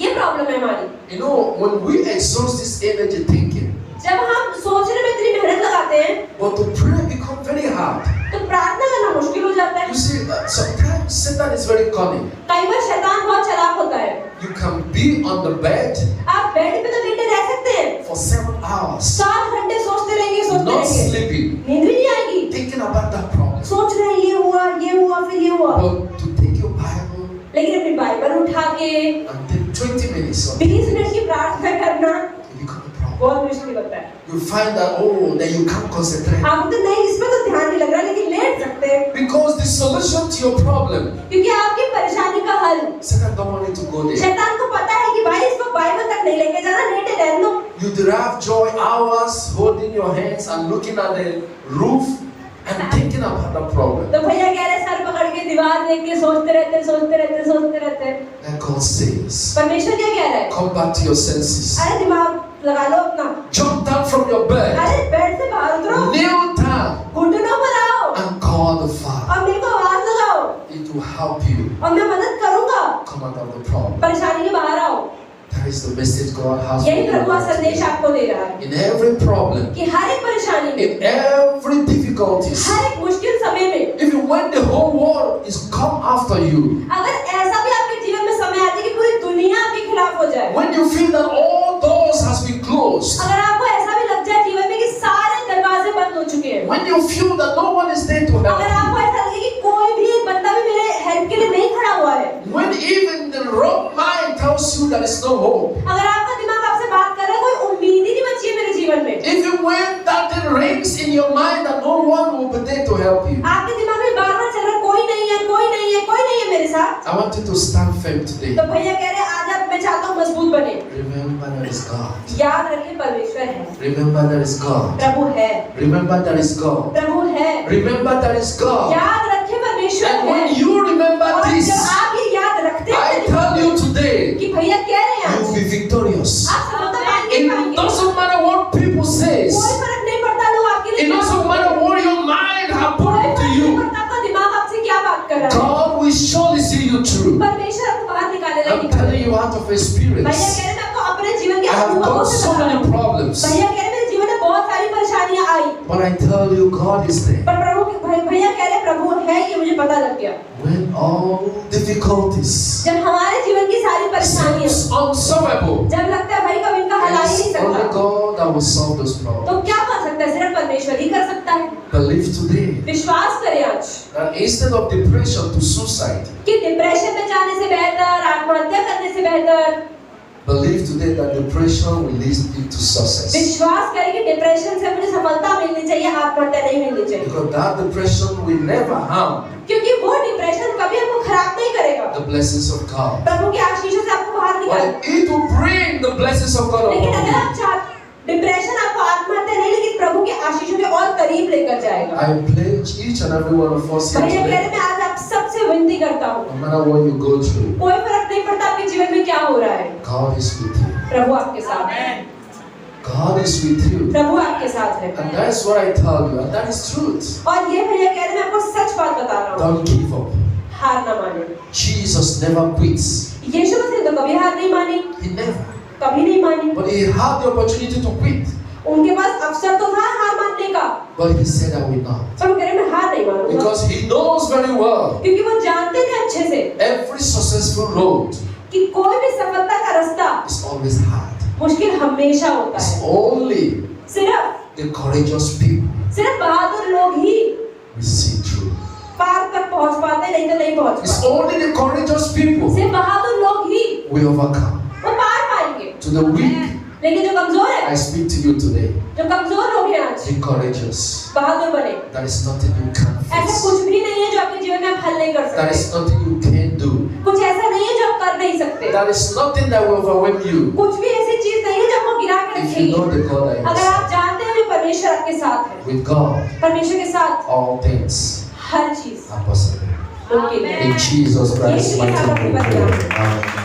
ये प्रॉब्लम है हमारी। You know, when we exhaust this energy thinking, जब हम सोचने में इतनी मेहनत लगाते हैं but to pray become very hard. तो प्रार्थना करना मुश्किल हो जाता है। You see, sometimes Satan is very cunning. कई बार शैतान बहुत चालाक होता है। You can be on the bed आप बेड पे तो लेटे रह सकते हैं, for 7 hours, 7 घंटे सोचते रहेंगे, not sleeping, नींद भी नहीं आएगी, thinking about that problem. सोच रहे हैं ये हुआ फिर ये हुआ। But to take your Bible लेकिन अपनी बाइबल उठा के and take 20 minutes of 20 minute की प्रार्थना करना it become a problem. बहुत मुश्किल होता है। You find that, oh, then you can't concentrate. आप तो नहीं इसमें तो ध्यान नहीं लग रहा, लेकिन लेट सकते हैं Because the solution to your problem, क्योंकि आपकी परेशानी का हल Satan don't want you to go there. शैतान को पता है कि भाई इसको बाइबल तक नहीं लेके जाना, लेटे रहने दो। You derive joy hours holding your hands and looking at the roof and thinking about the problem. तो भैया कह रहे सर पकड़ के दीवार देख के सोचते रहते। And God says, परमेश्वर क्या कह रहा है? come back to your senses. अरे दिमाग लगा लो अपना, Jump down from your bed. अरे बेड से बाहर उतरो, Kneel down घुटनों पर आओ and call the Father. और मेरे को आवाज लगाओ It will help you और मैं मदद करूंगा, come out of the problem. परेशानी के बाहर आओ। That is the message God has for यही you. प्रभु का संदेश आपको दे रहा है In every problem, कि हर एक परेशानी में, in every difficulties, हर एक मुश्किल समय में, even when the whole world is come after you, अगर ऐसा भी आपके जीवन में समय आती है कि पूरी दुनिया आपके खिलाफ हो जाए, when you feel that all doors has been closed, अगर आपको ऐसा भी लग जाए जीवन में कि सारे दरवाजे बंद हो चुके हैं, when you feel that no one is there to अगर help आपको ऐसा लगे कि कोई भी एक बंदा भी मेरे हेल्प के लिए नहीं खड़ा हुआ है, you, when even the wrong mind tells you there is no hope, अगर आपका दिमाग आपसे बात कर रहा है कोई उम्मीद ही नहीं बची है मेरे जीवन में, even when that thing rings in your mind that no one will be there to help you, आपके दिमाग में बार-बार चल रहा है कोई नहीं है मेरे साथ, I want you to stand firm today. तो भैया कह रहे हैं आज आप मैं चाहता हूँ मजबूत बने। Remember there is God. याद रखिए परमेश्वर है, Remember there is God. प्रभु है, Remember there is God. प्रभु है, Remember there is God. याद रखिए परमेश्वर And है। when you remember और this, जब आप ये याद रखते I हैं tell you today, कि भैया कह रहे हैं you will be victorious. आप सफलता पाएंगे। It doesn't matter what people say. कोई फर्क नहीं पड़ता लोग आपके It लिए क्या doesn't matter what your mind have परमेश्वर आपको बाहर निकालेगा I'm telling you out of भैया experience. कह रहे मैं आपको अपने जीवन के I have अनुभवों got से so बता रहा many हूँ। problems. भैया कह रहे मेरे जीवन में बहुत सारी परेशानियां आई, But I tell you, God is there. पर भैया कह रहे प्रभु है, ये मुझे पता लग गया। When all difficulties जब हमारे जीवन की सारी परेशानियां, seems unsolvable, जब लगता है भाई कभी इनका हल आ ही नहीं it's only सकता, God that will solve those तो problems. क्या कर सकता है? सिर्फ परमेश्वर ही कर सकता है। Believe today विश्वास करें आज that instead of depression to suicide, कि डिप्रेशन में जाने से बेहतर, आत्महत्या करने से बेहतर, believe today that depression will lead you to success. विश्वास करें कि डिप्रेशन से मुझे सफलता मिलनी चाहिए, आत्महत्या नहीं मिलनी चाहिए, Because that depression will never harm क्योंकि वो डिप्रेशन कभी आपको खराब नहीं करेगा। the blessings of God. प्रभु की आशीषों से आपको बाहर निकाल, But it will bring the blessings of God लेकिन upon अगर you. आप चाहते डिप्रेशन आपको आत्महत्या नहीं, लेकिन प्रभु के आशीषों के और करीब लेकर जाएगा। I pledge each and every one of us here भैया कह today, रहे मैं आज आप सबसे विनती करता हूँ, no matter what you go through, कोई फर्क नहीं पड़ता आपके जीवन में क्या हो रहा है, God is with you. प्रभु आपके साथ है, God is with you. प्रभु आपके साथ है। And that's what I tell you, and that is truth. और ये भैया कह रहे मैं आपको सच बात बता रहा हूँ, Don't give up. हार ना माने। Jesus never quits. यीशु मसीह तो कभी हार नहीं मानी, He never. कभी नहीं मानी। But he had the opportunity to quit. उनके पास अवसर तो था हार मानने का, But he said, I will not. पर वो कह रहे मैं हार नहीं मानूंगा, Because he knows very well क्योंकि वो जानते थे अच्छे से every successful road कि कोई भी सफलता का रास्ता is always hard. मुश्किल हमेशा होता It's है। only सिर्फ the courageous people बहादुर लोग ही will see through. पार तक पहुंच पाते, नहीं तो नहीं पहुंच It's पाते। only the courageous people सिर्फ बहादुर लोग ही will overcome. वो पार पाएंगे, To the weak, लेकिन जो कमजोर है, I speak to you today. जो कमजोर लोग हैं आज, Be courageous. बहादुर बने। There is nothing you can't ऐसा face. कुछ भी नहीं है जो आपके जीवन में आप हल नहीं कर There सकते, is nothing you can't do. कुछ ऐसा नहीं है जो आप कर नहीं सकते, There is nothing that will overwhelm you. कुछ भी ऐसी चीज नहीं है जो आपको गिरा के If you रखेगी। know the God that अगर is आप जानते हैं कि परमेश्वर आपके साथ है, with God, परमेश्वर के साथ all things हर चीज are possible. मुमकिन है। In Jesus Christ's यीशु के mighty साथ name we अपनी pray. बात Amen.